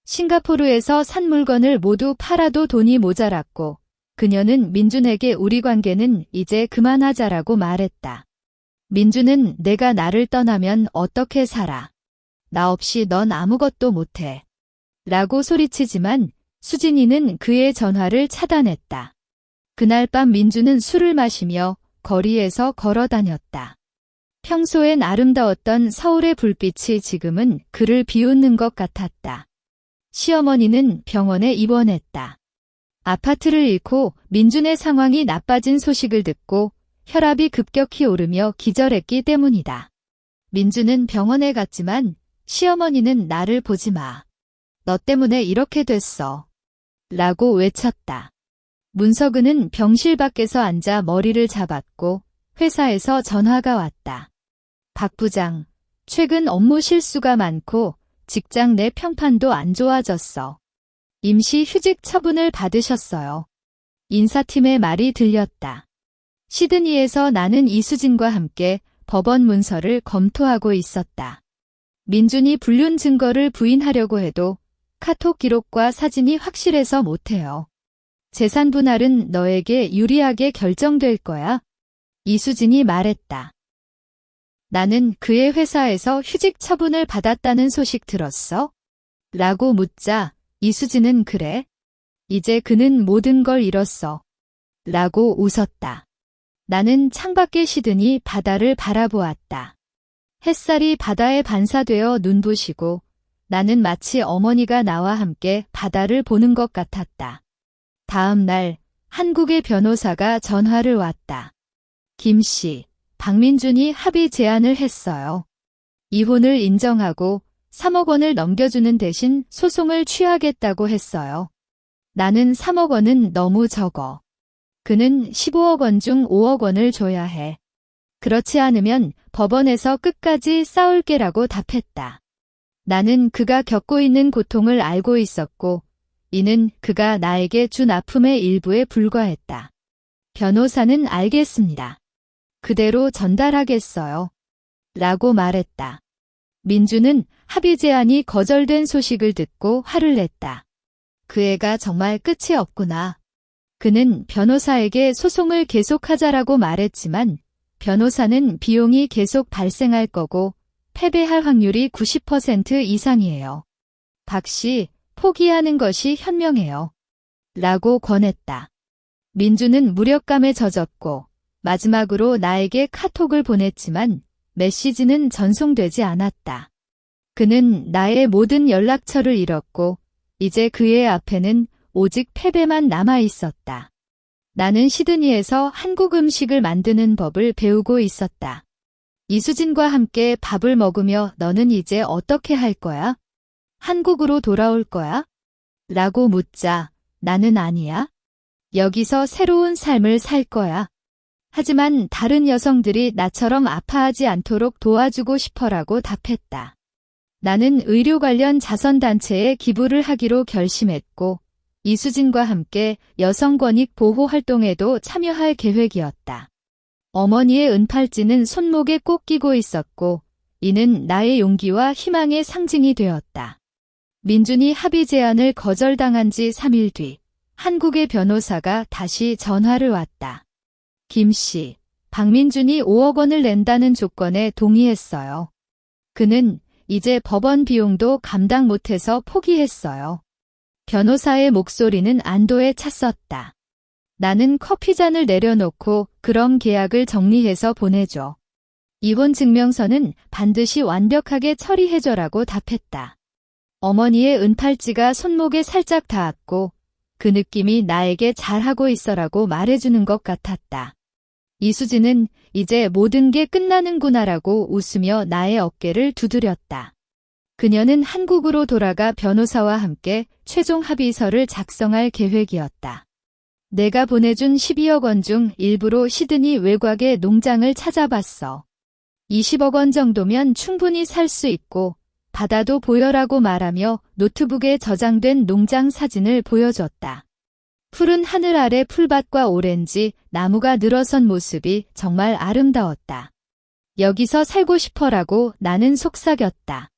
A: 싱가포르에서 산 물건을 모두 팔아도 돈이 모자랐고 그녀는 민준에게 우리 관계는 이제 그만하자라고 말했다. 민준은 내가 나를 떠나면 어떻게 살아? 나 없이 넌 아무것도 못해. 라고 소리치지만 수진이는 그의 전화를 차단했다. 그날 밤 민준은 술을 마시며 거리에서 걸어 다녔다. 평소엔 아름다웠던 서울의 불빛이 지금은 그를 비웃는 것 같았다. 시어머니는 병원에 입원했다. 아파트를 잃고 민준의 상황이 나빠진 소식을 듣고 혈압이 급격히 오르며 기절했기 때문이다. 민준은 병원에 갔지만 시어머니는 나를 보지 마. 너 때문에 이렇게 됐어. 라고 외쳤다. 문석은은 병실 밖에서 앉아 머리를 잡았고 회사에서 전화가 왔다. 박 부장, 최근 업무 실수가 많고 직장 내 평판도 안 좋아졌어. 임시 휴직 처분을 받으셨어요. 인사팀의 말이 들렸다. 시드니에서 나는 이수진과 함께 법원 문서를 검토하고 있었다. 민준이 불륜 증거를 부인하려고 해도 카톡 기록과 사진이 확실해서 못해요. 재산 분할은 너에게 유리하게 결정될 거야. 이수진이 말했다. 나는 그의 회사에서 휴직 처분을 받았다는 소식 들었어? 라고 묻자 이수진은 그래? 이제 그는 모든 걸 잃었어. 라고 웃었다. 나는 창밖에 시드니 바다를 바라보았다. 햇살이 바다에 반사되어 눈부시고 나는 마치 어머니가 나와 함께 바다를 보는 것 같았다. 다음 날 한국의 변호사가 전화를 왔다. 김 씨, 박민준이 합의 제안을 했어요. 이혼을 인정하고 3억 원을 넘겨주는 대신 소송을 취하겠다고 했어요. 나는 3억 원은 너무 적어. 그는 15억 원 중 5억 원을 줘야 해. 그렇지 않으면 법원에서 끝까지 싸울게라고 답했다. 나는 그가 겪고 있는 고통을 알고 있었고 이는 그가 나에게 준 아픔의 일부에 불과했다. 변호사는 알겠습니다. 그대로 전달하겠어요. 라고 말했다. 민주는 합의 제안이 거절된 소식을 듣고 화를 냈다. 그 애가 정말 끝이 없구나. 그는 변호사에게 소송을 계속하자라고 말했지만 변호사는 비용이 계속 발생할 거고 패배할 확률이 90% 이상이에요. 박 씨, 포기하는 것이 현명해요. 라고 권했다. 민주는 무력감에 젖었고 마지막으로 나에게 카톡을 보냈지만 메시지는 전송되지 않았다. 그는 나의 모든 연락처를 잃었고 이제 그의 앞에는 오직 패배만 남아 있었다. 나는 시드니에서 한국 음식을 만드는 법을 배우고 있었다. 이수진과 함께 밥을 먹으며 너는 이제 어떻게 할 거야? 한국으로 돌아올 거야? 라고 묻자 나는 아니야. 여기서 새로운 삶을 살 거야. 하지만 다른 여성들이 나처럼 아파하지 않도록 도와주고 싶어라고 답했다. 나는 의료 관련 자선단체에 기부를 하기로 결심했고 이수진과 함께 여성권익 보호 활동에도 참여할 계획이었다. 어머니의 은팔찌는 손목에 꼭 끼고 있었고 이는 나의 용기와 희망의 상징이 되었다. 민준이 합의 제안을 거절당한 지 3일 뒤 한국의 변호사가 다시 전화를 왔다. 김 씨, 박민준이 5억 원을 낸다는 조건에 동의했어요. 그는 이제 법원 비용도 감당 못해서 포기했어요. 변호사의 목소리는 안도에 찼었다. 나는 커피잔을 내려놓고 그럼 계약을 정리해서 보내줘. 이혼 증명서는 반드시 완벽하게 처리해줘라고 답했다. 어머니의 은팔찌가 손목에 살짝 닿았고 그 느낌이 나에게 잘하고 있어라고 말해주는 것 같았다. 이수진은 이제 모든 게 끝나는구나라고 웃으며 나의 어깨를 두드렸다. 그녀는 한국으로 돌아가 변호사와 함께 최종 합의서를 작성할 계획이었다. 내가 보내준 12억 원 중 일부로 시드니 외곽의 농장을 찾아봤어. 20억 원 정도면 충분히 살 수 있고 받아도 보여라고 말하며 노트북에 저장된 농장 사진을 보여줬다. 푸른 하늘 아래 풀밭과 오렌지, 나무가 늘어선 모습이 정말 아름다웠다. 여기서 살고 싶어라고 나는 속삭였다.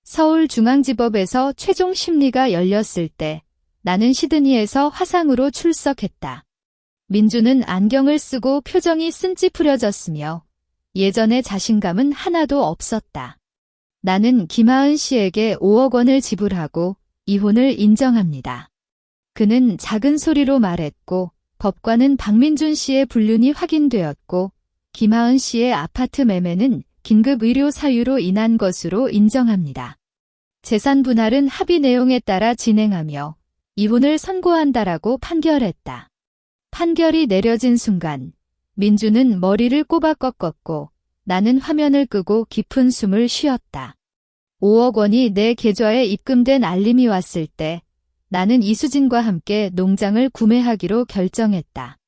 A: 서울중앙지법에서 최종 심리가 열렸을 때 나는 시드니에서 화상으로 출석했다. 민주는 안경을 쓰고 표정이 쓴찌푸려졌으며 예전의 자신감은 하나도 없었다. 나는 김하은 씨에게 5억 원을 지불하고 이혼을 인정합니다. 그는 작은 소리로 말했고 법관은 박민준 씨의 불륜이 확인되었고 김하은 씨의 아파트 매매는 긴급 의료 사유로 인한 것으로 인정합니다. 재산 분할은 합의 내용에 따라 진행하며 이혼을 선고한다라고 판결했다. 판결이 내려진 순간 민주는 머리를 꼬박 꺾었고 나는 화면을 끄고 깊은 숨을 쉬었다. 5억 원이 내 계좌에 입금된 알림이 왔을 때 나는 이수진과 함께 농장을 구매하기로 결정했다.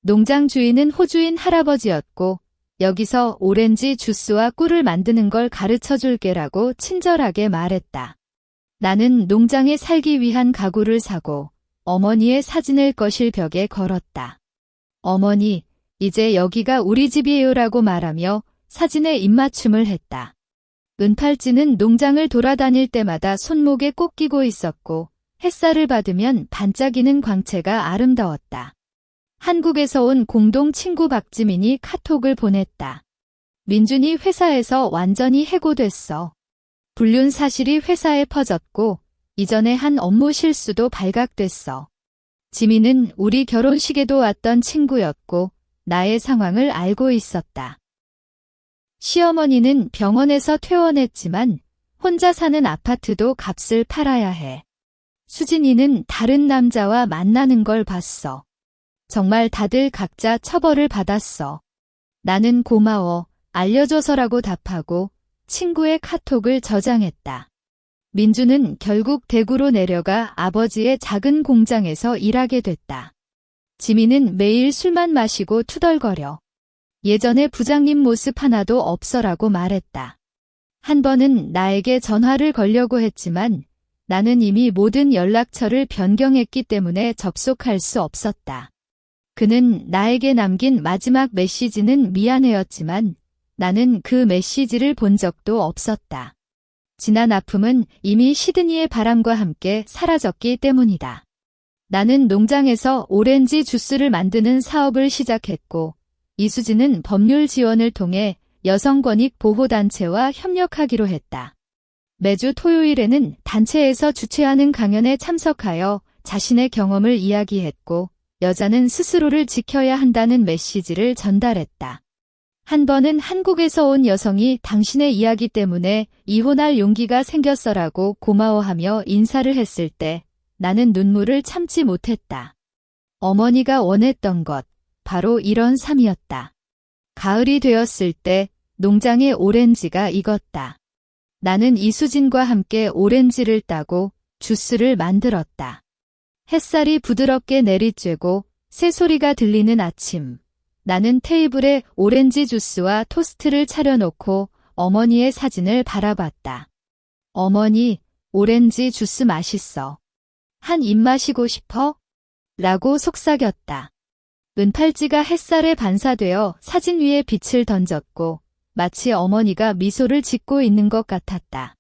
A: 농장 주인은 호주인 할아버지였고 여기서 오렌지 주스와 꿀을 만드는 걸 가르쳐 줄게라고 친절하게 말했다. 나는 농장에 살기 위한 가구를 사고 어머니의 사진을 거실 벽에 걸었다. 어머니, 이제 여기가 우리 집이에요라고 말하며 사진에 입맞춤을 했다. 은팔찌는 농장을 돌아다닐 때마다 손목에 꼭 끼고 있었고 햇살을 받으면 반짝이는 광채가 아름다웠다. 한국에서 온 공동 친구 박지민이 카톡을 보냈다. 민준이 회사에서 완전히 해고됐어. 불륜 사실이 회사에 퍼졌고 이전에 한 업무 실수도 발각됐어. 지민은 우리 결혼식에도 왔던 친구였고 나의 상황을 알고 있었다. 시어머니는 병원에서 퇴원했지만 혼자 사는 아파트도 값을 팔아야 해. 수진이는 다른 남자와 만나는 걸 봤어. 정말 다들 각자 처벌을 받았어. 나는 고마워, 알려줘서라고 답하고 친구의 카톡을 저장했다. 민주는 결국 대구로 내려가 아버지의 작은 공장에서 일하게 됐다. 지민은 매일 술만 마시고 투덜거려. 예전의 부장님 모습 하나도 없어라고 말했다. 한 번은 나에게 전화를 걸려고 했지만 나는 이미 모든 연락처를 변경했기 때문에 접속할 수 없었다. 그는 나에게 남긴 마지막 메시지는 미안해였지만 나는 그 메시지를 본 적도 없었다. 지난 아픔은 이미 시드니의 바람과 함께 사라졌기 때문이다. 나는 농장에서 오렌지 주스를 만드는 사업을 시작했고 이수진은 법률 지원을 통해 여성권익 보호단체와 협력하기로 했다. 매주 토요일에는 단체에서 주최하는 강연에 참석하여 자신의 경험을 이야기했고 여자는 스스로를 지켜야 한다는 메시지를 전달했다. 한 번은 한국에서 온 여성이 당신의 이야기 때문에 이혼할 용기가 생겼어라고 고마워하며 인사를 했을 때 나는 눈물을 참지 못했다. 어머니가 원했던 것, 바로 이런 삶이었다. 가을이 되었을 때 농장의 오렌지가 익었다. 나는 이수진과 함께 오렌지를 따고 주스를 만들었다. 햇살이 부드럽게 내리쬐고 새소리가 들리는 아침. 나는 테이블에 오렌지 주스와 토스트를 차려놓고 어머니의 사진을 바라봤다. 어머니, 오렌지 주스 맛있어. 한 입 마시고 싶어? 라고 속삭였다. 은팔찌가 햇살에 반사되어 사진 위에 빛을 던졌고 마치 어머니가 미소를 짓고 있는 것 같았다.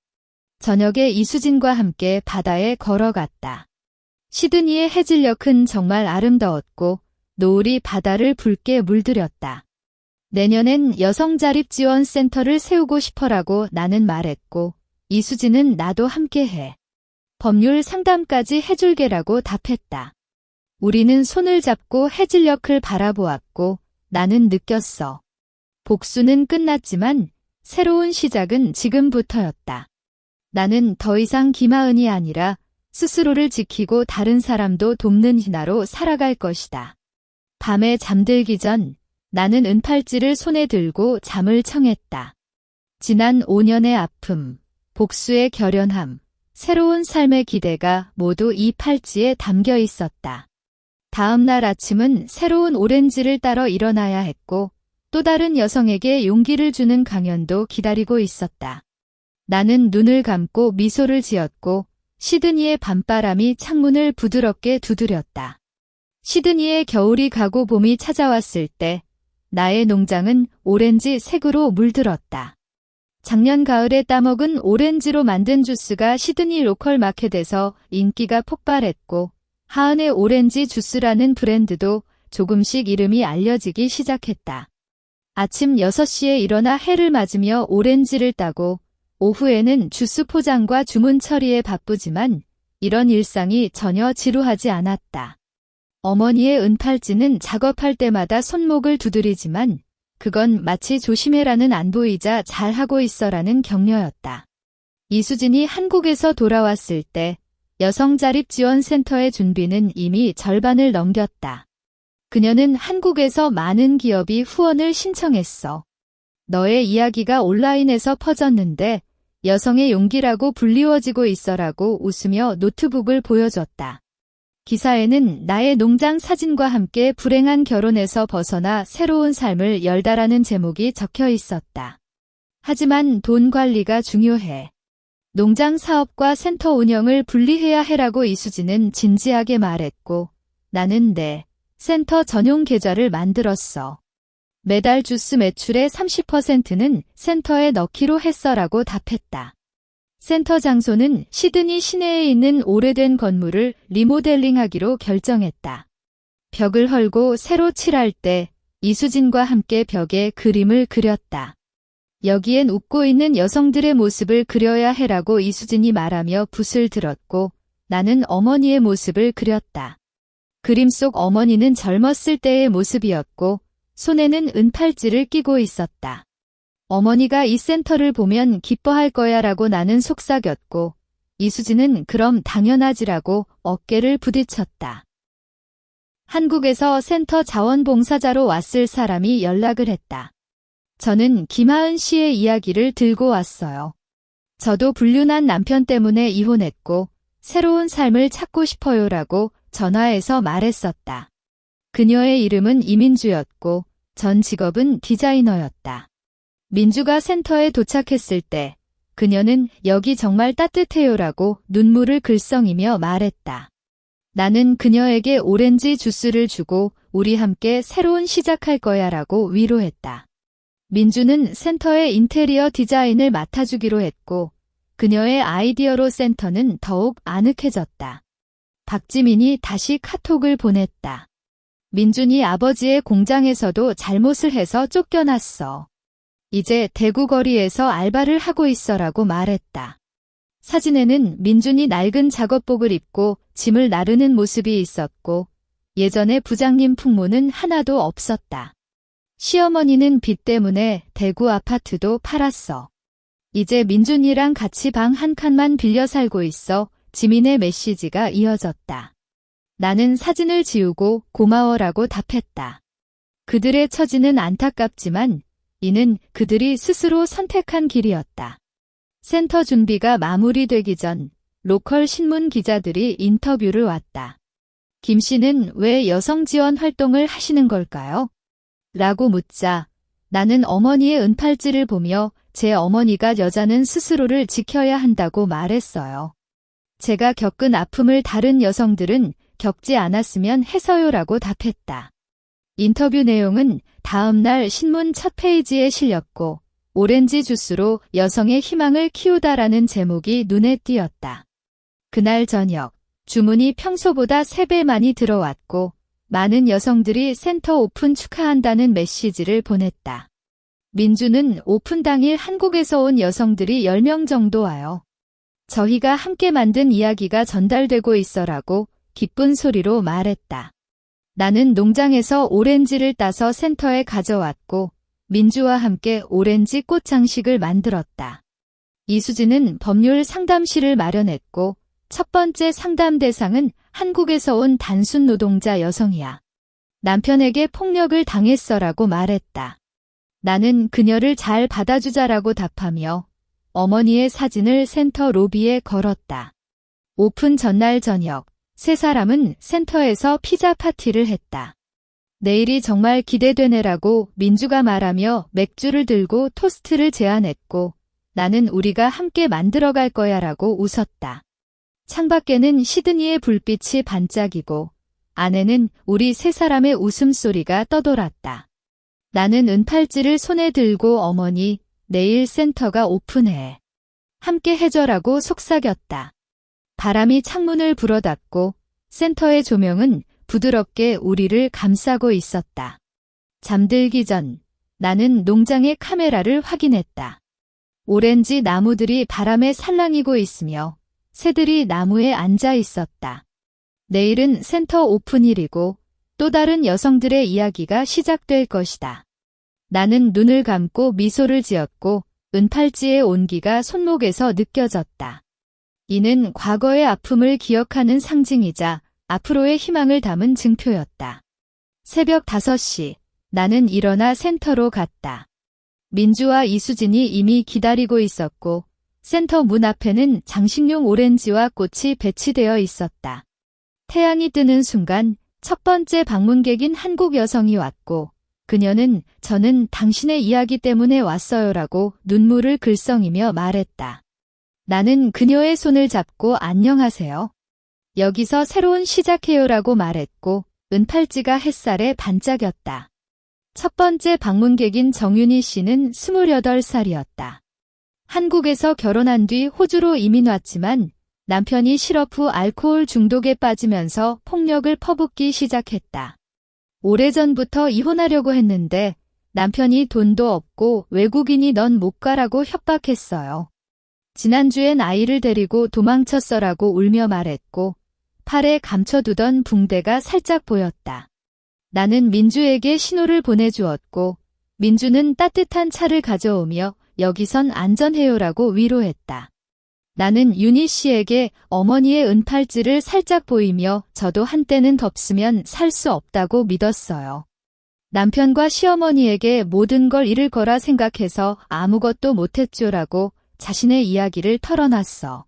A: 저녁에 이수진과 함께 바다에 걸어갔다. 시드니의 해질녘은 정말 아름다웠고 노을이 바다를 붉게 물들였다. 내년엔 여성자립지원센터를 세우고 싶어라고 나는 말했고 이수진은 나도 함께해. 법률 상담까지 해줄게라고 답했다. 우리는 손을 잡고 해질녘을 바라보았고 나는 느꼈어. 복수는 끝났지만 새로운 시작은 지금부터였다. 나는 더 이상 김하은이 아니라 스스로를 지키고 다른 사람도 돕는 희나로 살아갈 것이다. 밤에 잠들기 전 나는 은팔찌를 손에 들고 잠을 청했다. 지난 5년의 아픔, 복수의 결연함, 새로운 삶의 기대가 모두 이 팔찌에 담겨 있었다. 다음 날 아침은 새로운 오렌지를 따러 일어나야 했고 또 다른 여성에게 용기를 주는 강연도 기다리고 있었다. 나는 눈을 감고 미소를 지었고 시드니의 밤바람이 창문을 부드럽게 두드렸다. 시드니의 겨울이 가고 봄이 찾아왔을 때 나의 농장은 오렌지 색으로 물들었다. 작년 가을에 따먹은 오렌지로 만든 주스가 시드니 로컬 마켓에서 인기가 폭발했고 하은의 오렌지 주스라는 브랜드도 조금씩 이름이 알려지기 시작했다. 아침 6시에 일어나 해를 맞으며 오렌지를 따고 오후에는 주스 포장과 주문 처리에 바쁘지만 이런 일상이 전혀 지루하지 않았다. 어머니의 은팔찌는 작업할 때마다 손목을 두드리지만 그건 마치 조심해라는 안보이자 잘하고 있어라는 격려였다. 이수진이 한국에서 돌아왔을 때 여성자립지원센터의 준비는 이미 절반을 넘겼다. 그녀는 한국에서 많은 기업이 후원을 신청했어. 너의 이야기가 온라인에서 퍼졌는데 여성의 용기라고 불리워지고 있어라고 웃으며 노트북을 보여줬다. 기사에는 나의 농장 사진과 함께 불행한 결혼에서 벗어나 새로운 삶을 열다라는 제목이 적혀 있었다. 하지만 돈 관리가 중요해. 농장 사업과 센터 운영을 분리해야 해라고 이수진은 진지하게 말했고 나는 내 센터 전용 계좌를 만들었어. 매달 주스 매출의 30%는 센터에 넣기로 했어라고 답했다. 센터 장소는 시드니 시내에 있는 오래된 건물을 리모델링하기로 결정했다. 벽을 헐고 새로 칠할 때 이수진과 함께 벽에 그림을 그렸다. 여기엔 웃고 있는 여성들의 모습을 그려야 해라고 이수진이 말하며 붓을 들었고 나는 어머니의 모습을 그렸다. 그림 속 어머니는 젊었을 때의 모습이었고 손에는 은팔찌를 끼고 있었다. 어머니가 이 센터를 보면 기뻐할 거야 라고 나는 속삭였고 이수진은 그럼 당연하지라고 어깨를 부딪혔다. 한국에서 센터 자원봉사자로 왔을 사람이 연락을 했다. 저는 김하은 씨의 이야기를 들고 왔어요. 저도 불륜한 남편 때문에 이혼했고 새로운 삶을 찾고 싶어요라고 전화해서 말했었다. 그녀의 이름은 이민주였고 전 직업은 디자이너였다. 민주가 센터에 도착했을 때 그녀는 여기 정말 따뜻해요라고 눈물을 글썽이며 말했다. 나는 그녀에게 오렌지 주스를 주고 우리 함께 새로운 시작할 거야라고 위로했다. 민주는 센터의 인테리어 디자인을 맡아주기로 했고 그녀의 아이디어로 센터는 더욱 아늑해졌다. 박지민이 다시 카톡을 보냈다. 민준이 아버지의 공장에서도 잘못을 해서 쫓겨났어. 이제 대구 거리에서 알바를 하고 있어라고 말했다. 사진에는 민준이 낡은 작업복을 입고 짐을 나르는 모습이 있었고 예전의 부장님 풍모는 하나도 없었다. 시어머니는 빚 때문에 대구 아파트도 팔았어. 이제 민준이랑 같이 방 한 칸만 빌려 살고 있어. 지민의 메시지가 이어졌다. 나는 사진을 지우고 고마워라고 답했다. 그들의 처지는 안타깝지만 이는 그들이 스스로 선택한 길이었다. 센터 준비가 마무리되기 전 로컬 신문 기자들이 인터뷰를 왔다. 김 씨는 왜 여성 지원 활동을 하시는 걸까요? 라고 묻자 나는 어머니의 은팔찌를 보며 제 어머니가 여자는 스스로를 지켜야 한다고 말했어요. 제가 겪은 아픔을 다른 여성들은 겪지 않았으면 해서요라고 답했다. 인터뷰 내용은 다음 날 신문 첫 페이지에 실렸고 오렌지 주스로 여성의 희망을 키우다라는 제목이 눈에 띄었다. 그날 저녁 주문이 평소보다 3배 많이 들어왔고 많은 여성들이 센터 오픈 축하한다는 메시지를 보냈다. 민주는 오픈 당일 한국에서 온 여성들이 10명 정도 와요. 저희가 함께 만든 이야기가 전달되고 있어라고 기쁜 소리로 말했다. 나는 농장에서 오렌지를 따서 센터에 가져왔고 민주와 함께 오렌지 꽃 장식을 만들었다. 이수진은 법률 상담실을 마련했고 첫 번째 상담 대상은 한국에서 온 단순 노동자 여성이야. 남편에게 폭력을 당했어라고 말했다. 나는 그녀를 잘 받아주자라고 답하며 어머니의 사진을 센터 로비에 걸었다. 오픈 전날 저녁, 세 사람은 센터에서 피자 파티를 했다. 내일이 정말 기대되네라고 민주가 말하며 맥주를 들고 토스트를 제안했고 나는 우리가 함께 만들어갈 거야라고 웃었다. 창밖에는 시드니의 불빛이 반짝이고 안에는 우리 세 사람의 웃음소리가 떠돌았다. 나는 은팔찌를 손에 들고 어머니, 내일 센터가 오픈해. 함께 해줘라고 속삭였다. 바람이 창문을 불어닫고 센터의 조명은 부드럽게 우리를 감싸고 있었다. 잠들기 전 나는 농장의 카메라를 확인했다. 오렌지 나무들이 바람에 살랑이고 있으며 새들이 나무에 앉아 있었다. 내일은 센터 오픈일이고 또 다른 여성들의 이야기가 시작될 것이다. 나는 눈을 감고 미소를 지었고 은팔찌의 온기가 손목에서 느껴졌다. 이는 과거의 아픔을 기억하는 상징이자 앞으로의 희망을 담은 증표였다. 새벽 5시, 나는 일어나 센터로 갔다. 민주와 이수진이 이미 기다리고 있었고 센터 문 앞에는 장식용 오렌지와 꽃이 배치되어 있었다. 태양이 뜨는 순간 첫 번째 방문객인 한국 여성이 왔고 그녀는 저는 당신의 이야기 때문에 왔어요라고 눈물을 글썽이며 말했다. 나는 그녀의 손을 잡고 안녕하세요. 여기서 새로운 시작해요라고 말했고 은팔찌가 햇살에 반짝였다. 첫 번째 방문객인 정윤희 씨는 28살이었다. 한국에서 결혼한 뒤 호주로 이민 왔지만 남편이 실업 후 알코올 중독에 빠지면서 폭력을 퍼붓기 시작했다. 오래전부터 이혼하려고 했는데 남편이 돈도 없고 외국인이 넌 못 가라고 협박했어요. 지난주엔 아이를 데리고 도망쳤어라고 울며 말했고 팔에 감춰두던 붕대가 살짝 보였다. 나는 민주에게 신호를 보내주었고 민주는 따뜻한 차를 가져오며 여기선 안전해요라고 위로했다. 나는 윤희 씨에게 어머니의 은팔찌를 살짝 보이며 저도 한때는 덥으면 살 수 없다고 믿었어요. 남편과 시어머니에게 모든 걸 잃을 거라 생각해서 아무것도 못했죠라고 자신의 이야기를 털어놨어.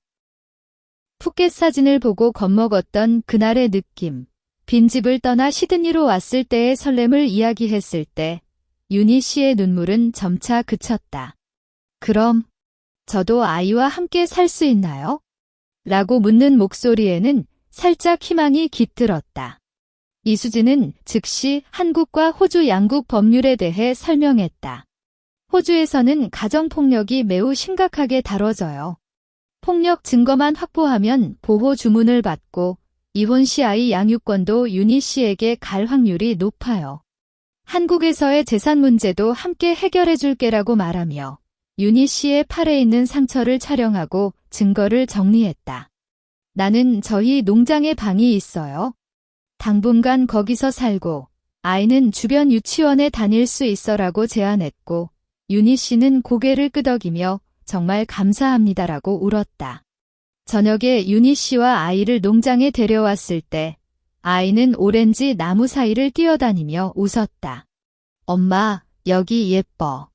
A: 푸켓 사진을 보고 겁먹었던 그날의 느낌, 빈집을 떠나 시드니로 왔을 때의 설렘을 이야기했을 때 윤희 씨의 눈물은 점차 그쳤다. 그럼 저도 아이와 함께 살 수 있나요? 라고 묻는 목소리에는 살짝 희망이 깃들었다. 이수진은 즉시 한국과 호주 양국 법률에 대해 설명했다. 호주에서는 가정폭력이 매우 심각하게 다뤄져요. 폭력 증거만 확보하면 보호 주문을 받고 이혼 시 아이 양육권도 윤희 씨에게 갈 확률이 높아요. 한국에서의 재산 문제도 함께 해결해 줄게라고 말하며 윤희 씨의 팔에 있는 상처를 촬영하고 증거를 정리했다. 나는 저희 농장에 방이 있어요. 당분간 거기서 살고 아이는 주변 유치원에 다닐 수 있어라고 제안했고 윤희 씨는 고개를 끄덕이며 정말 감사합니다라고 울었다. 저녁에 윤희 씨와 아이를 농장에 데려왔을 때 아이는 오렌지 나무 사이를 뛰어다니며 웃었다. 엄마, 여기 예뻐.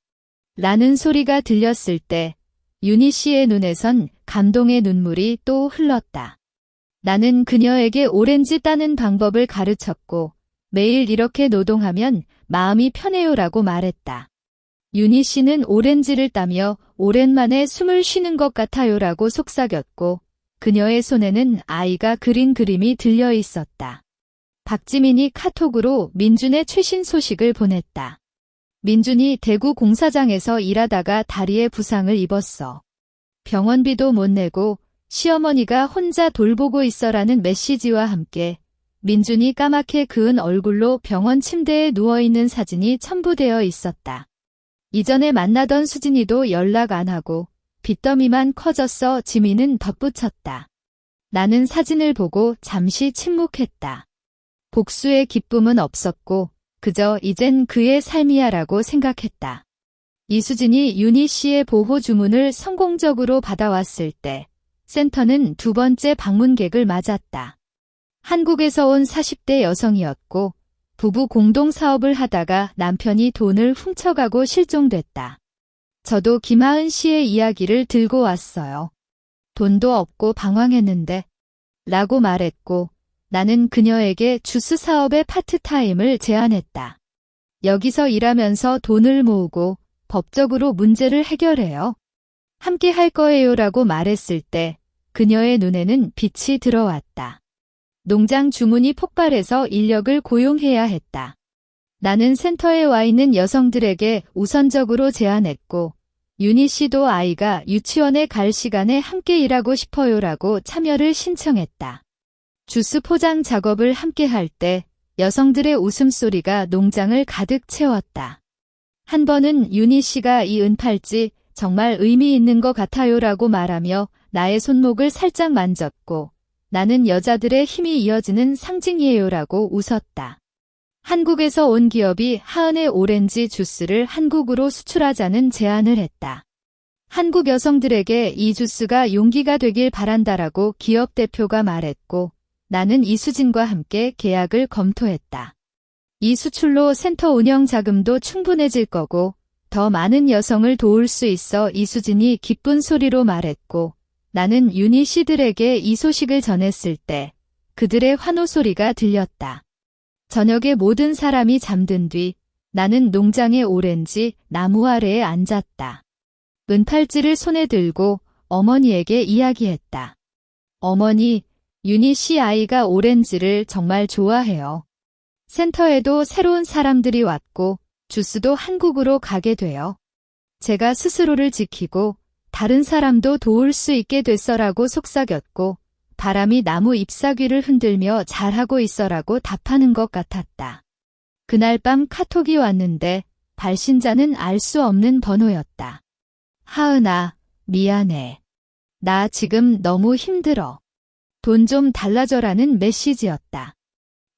A: 라는 소리가 들렸을 때 윤희 씨의 눈에선 감동의 눈물이 또 흘렀다. 나는 그녀에게 오렌지 따는 방법을 가르쳤고 매일 이렇게 노동하면 마음이 편해요라고 말했다. 윤희 씨는 오렌지를 따며 오랜만에 숨을 쉬는 것 같아요라고 속삭였고 그녀의 손에는 아이가 그린 그림이 들려 있었다. 박지민이 카톡으로 민준의 최신 소식을 보냈다. 민준이 대구 공사장에서 일하다가 다리에 부상을 입었어. 병원비도 못 내고 시어머니가 혼자 돌보고 있어라는 메시지와 함께 민준이 까맣게 그은 얼굴로 병원 침대에 누워있는 사진이 첨부되어 있었다. 이전에 만나던 수진이도 연락 안 하고 빚더미만 커졌어 지민은 덧붙였다. 나는 사진을 보고 잠시 침묵했다. 복수의 기쁨은 없었고 그저 이젠 그의 삶이야라고 생각했다. 이수진이 윤희 씨의 보호 주문을 성공적으로 받아왔을 때 센터는 두 번째 방문객을 맞았다. 한국에서 온 40대 여성이었고 부부 공동 사업을 하다가 남편이 돈을 훔쳐가고 실종됐다. 저도 김하은 씨의 이야기를 들고 왔어요. 돈도 없고 방황했는데 라고 말했고 나는 그녀에게 주스 사업의 파트타임을 제안했다. 여기서 일하면서 돈을 모으고 법적으로 문제를 해결해요. 함께 할 거예요라고 말했을 때 그녀의 눈에는 빛이 들어왔다. 농장 주문이 폭발해서 인력을 고용해야 했다. 나는 센터에 와 있는 여성들에게 우선적으로 제안했고 윤희 씨도 아이가 유치원에 갈 시간에 함께 일하고 싶어요라고 참여를 신청했다. 주스 포장 작업을 함께 할 때 여성들의 웃음소리가 농장을 가득 채웠다. 한 번은 윤희 씨가 이 은팔찌 정말 의미 있는 것 같아요라고 말하며 나의 손목을 살짝 만졌고 나는 여자들의 힘이 이어지는 상징이에요라고 웃었다. 한국에서 온 기업이 하은의 오렌지 주스를 한국으로 수출하자는 제안을 했다. 한국 여성들에게 이 주스가 용기가 되길 바란다라고 기업 대표가 말했고 나는 이수진과 함께 계약을 검토했다. 이 수출로 센터 운영 자금도 충분해질 거고 더 많은 여성을 도울 수 있어 이수진이 기쁜 소리로 말했고 나는 윤희 씨들에게 이 소식을 전했을 때 그들의 환호 소리가 들렸다. 저녁에 모든 사람이 잠든 뒤 나는 농장의 오렌지 나무 아래에 앉았다. 은팔찌를 손에 들고 어머니에게 이야기했다. 어머니, 윤희 씨 아이가 오렌지를 정말 좋아해요. 센터에도 새로운 사람들이 왔고 주스도 한국으로 가게 돼요. 제가 스스로를 지키고 다른 사람도 도울 수 있게 됐어라고 속삭였고 바람이 나무 잎사귀를 흔들며 잘하고 있어라고 답하는 것 같았다. 그날 밤 카톡이 왔는데 발신자는 알 수 없는 번호였다. 하은아, 미안해. 나 지금 너무 힘들어. 돈 좀 달라줘라는 메시지였다.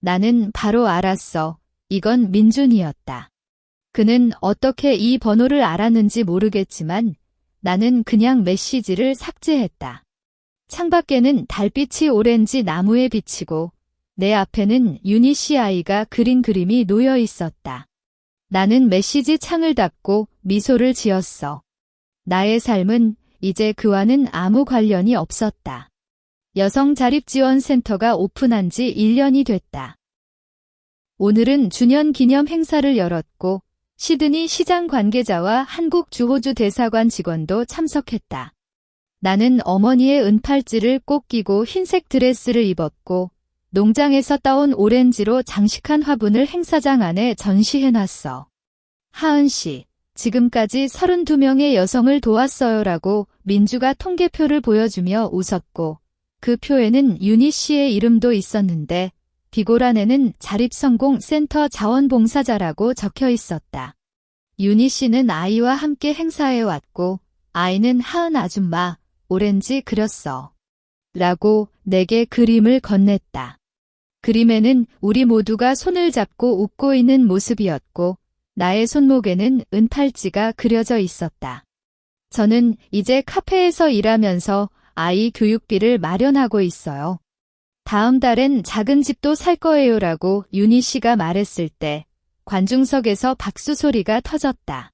A: 나는 바로 알았어. 이건 민준이었다. 그는 어떻게 이 번호를 알았는지 모르겠지만 나는 그냥 메시지를 삭제했다. 창밖에는 달빛이 오렌지 나무에 비치고 내 앞에는 윤희 씨 아이가 그린 그림이 놓여 있었다. 나는 메시지 창을 닫고 미소를 지었어. 나의 삶은 이제 그와는 아무 관련이 없었다. 여성자립지원센터가 오픈한 지 1년이 됐다. 오늘은 주년 기념 행사를 열었고 시드니 시장 관계자와 한국 주호주 대사관 직원도 참석했다. 나는 어머니의 은팔찌를 꼭 끼고 흰색 드레스를 입었고 농장에서 따온 오렌지로 장식한 화분을 행사장 안에 전시해놨어. 하은 씨, 지금까지 32명의 여성을 도왔어요라고 민주가 통계표를 보여주며 웃었고 그 표에는 윤희 씨의 이름도 있었는데 비고란에는 자립성공 센터 자원봉사자라고 적혀 있었다. 윤희 씨는 아이와 함께 행사에 왔고 아이는 하은 아줌마 오렌지 그렸어. 라고 내게 그림을 건넸다. 그림에는 우리 모두가 손을 잡고 웃고 있는 모습이었고 나의 손목에는 은팔찌가 그려져 있었다. 저는 이제 카페에서 일하면서 아이 교육비를 마련하고 있어요. 다음 달엔 작은 집도 살 거예요라고 윤희 씨가 말했을 때 관중석에서 박수 소리가 터졌다.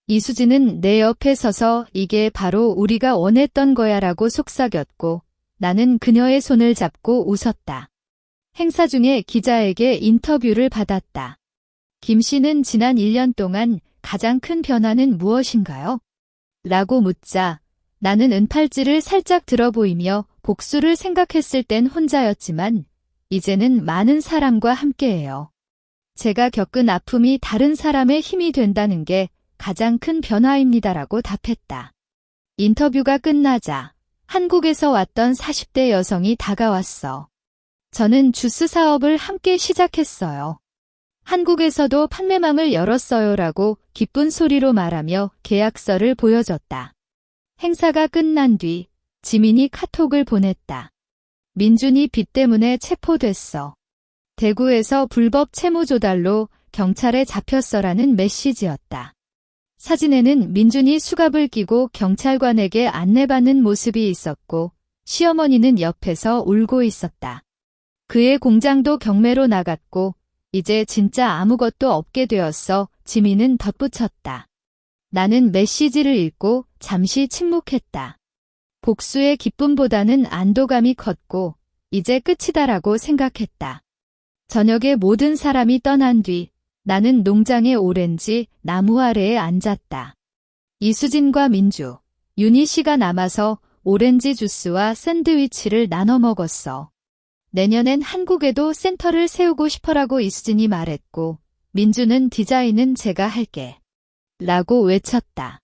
A: 이수진은 내 옆에 서서 이게 바로 우리가 원했던 거야라고 속삭였고 나는 그녀의 손을 잡고 웃었다. 행사 중에 기자에게 인터뷰를 받았다. 김 씨는 지난 1년 동안 가장 큰 변화는 무엇인가요? 라고 묻자 나는 은팔찌를 살짝 들어 보이며 복수를 생각했을 땐 혼자였지만 이제는 많은 사람과 함께해요. 제가 겪은 아픔이 다른 사람의 힘이 된다는 게 가장 큰 변화입니다라고 답했다. 인터뷰가 끝나자 한국에서 왔던 40대 여성이 다가왔어. 저는 주스 사업을 함께 시작했어요. 한국에서도 판매망을 열었어요라고 기쁜 소리로 말하며 계약서를 보여줬다. 행사가 끝난 뒤 지민이 카톡을 보냈다. 민준이 빚 때문에 체포됐어. 대구에서 불법 채무 조달로 경찰에 잡혔어라는 메시지였다. 사진에는 민준이 수갑을 끼고 경찰관에게 안내받는 모습이 있었고 시어머니는 옆에서 울고 있었다. 그의 공장도 경매로 나갔고 이제 진짜 아무것도 없게 되었어. 지민은 덧붙였다. 나는 메시지를 읽고 잠시 침묵했다. 복수의 기쁨보다는 안도감이 컸고 이제 끝이다라고 생각했다. 저녁에 모든 사람이 떠난 뒤 나는 농장의 오렌지 나무 아래에 앉았다. 이수진과 민주, 윤희 씨가 남아서 오렌지 주스와 샌드위치를 나눠 먹었어. 내년엔 한국에도 센터를 세우고 싶어라고 이수진이 말했고 민주는 디자인은 제가 할게. 라고 외쳤다.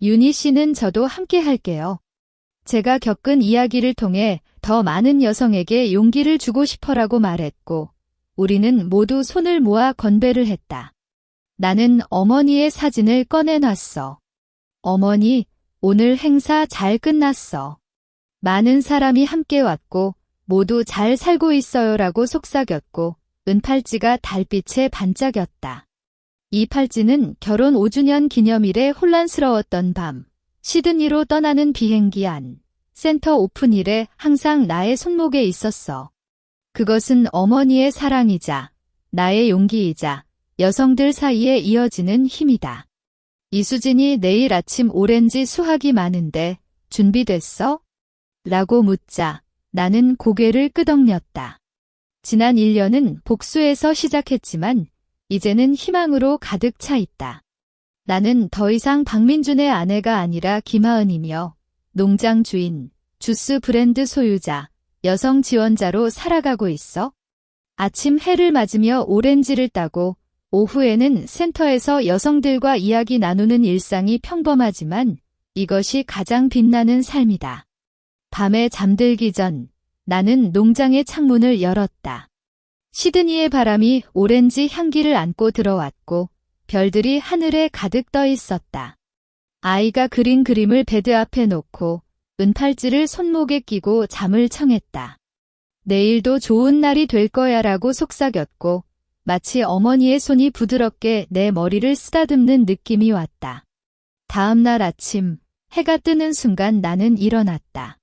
A: 윤희 씨는 저도 함께 할게요. 제가 겪은 이야기를 통해 더 많은 여성에게 용기를 주고 싶어라고 말했고 우리는 모두 손을 모아 건배를 했다. 나는 어머니의 사진을 꺼내놨어. 어머니, 오늘 행사 잘 끝났어. 많은 사람이 함께 왔고 모두 잘 살고 있어요라고 속삭였고 은팔찌가 달빛에 반짝였다. 이 팔찌는 결혼 5주년 기념일에 혼란스러웠던 밤, 시드니로 떠나는 비행기 안, 센터 오픈일에 항상 나의 손목에 있었어. 그것은 어머니의 사랑이자 나의 용기이자 여성들 사이에 이어지는 힘이다. 이수진이 내일 아침 오렌지 수확이 많은데 준비됐어? 라고 묻자 나는 고개를 끄덕였다. 지난 1년은 복수에서 시작했지만 이제는 희망으로 가득 차 있다. 나는 더 이상 박민준의 아내가 아니라 김하은이며 농장 주인, 주스 브랜드 소유자, 여성 지원자로 살아가고 있어. 아침 해를 맞으며 오렌지를 따고 오후에는 센터에서 여성들과 이야기 나누는 일상이 평범하지만 이것이 가장 빛나는 삶이다. 밤에 잠들기 전 나는 농장의 창문을 열었다. 시드니의 바람이 오렌지 향기를 안고 들어왔고 별들이 하늘에 가득 떠 있었다. 아이가 그린 그림을 베드 앞에 놓고 은팔찌를 손목에 끼고 잠을 청했다. 내일도 좋은 날이 될 거야라고 속삭였고 마치 어머니의 손이 부드럽게 내 머리를 쓰다듬는 느낌이 왔다. 다음 날 아침 해가 뜨는 순간 나는 일어났다.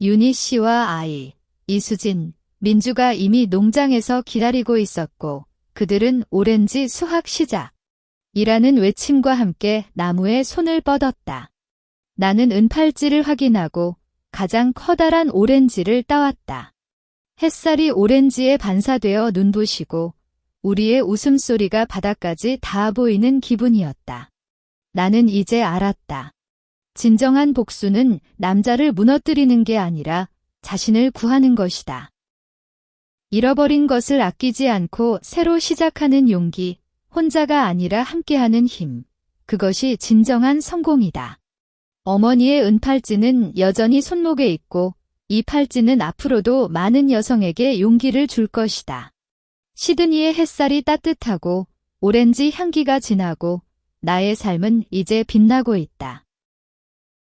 A: 윤희 씨와 아이, 이수진, 민주가 이미 농장에서 기다리고 있었고 그들은 오렌지 수확 시작이라는 외침과 함께 나무에 손을 뻗었다. 나는 은팔찌를 확인하고 가장 커다란 오렌지를 따왔다. 햇살이 오렌지에 반사되어 눈부시고 우리의 웃음소리가 바닥까지 닿아 보이는 기분이었다. 나는 이제 알았다. 진정한 복수는 남자를 무너뜨리는 게 아니라 자신을 구하는 것이다. 잃어버린 것을 아끼지 않고 새로 시작하는 용기, 혼자가 아니라 함께하는 힘, 그것이 진정한 성공이다. 어머니의 은팔찌는 여전히 손목에 있고 이 팔찌는 앞으로도 많은 여성에게 용기를 줄 것이다. 시드니의 햇살이 따뜻하고 오렌지 향기가 진하고 나의 삶은 이제 빛나고 있다.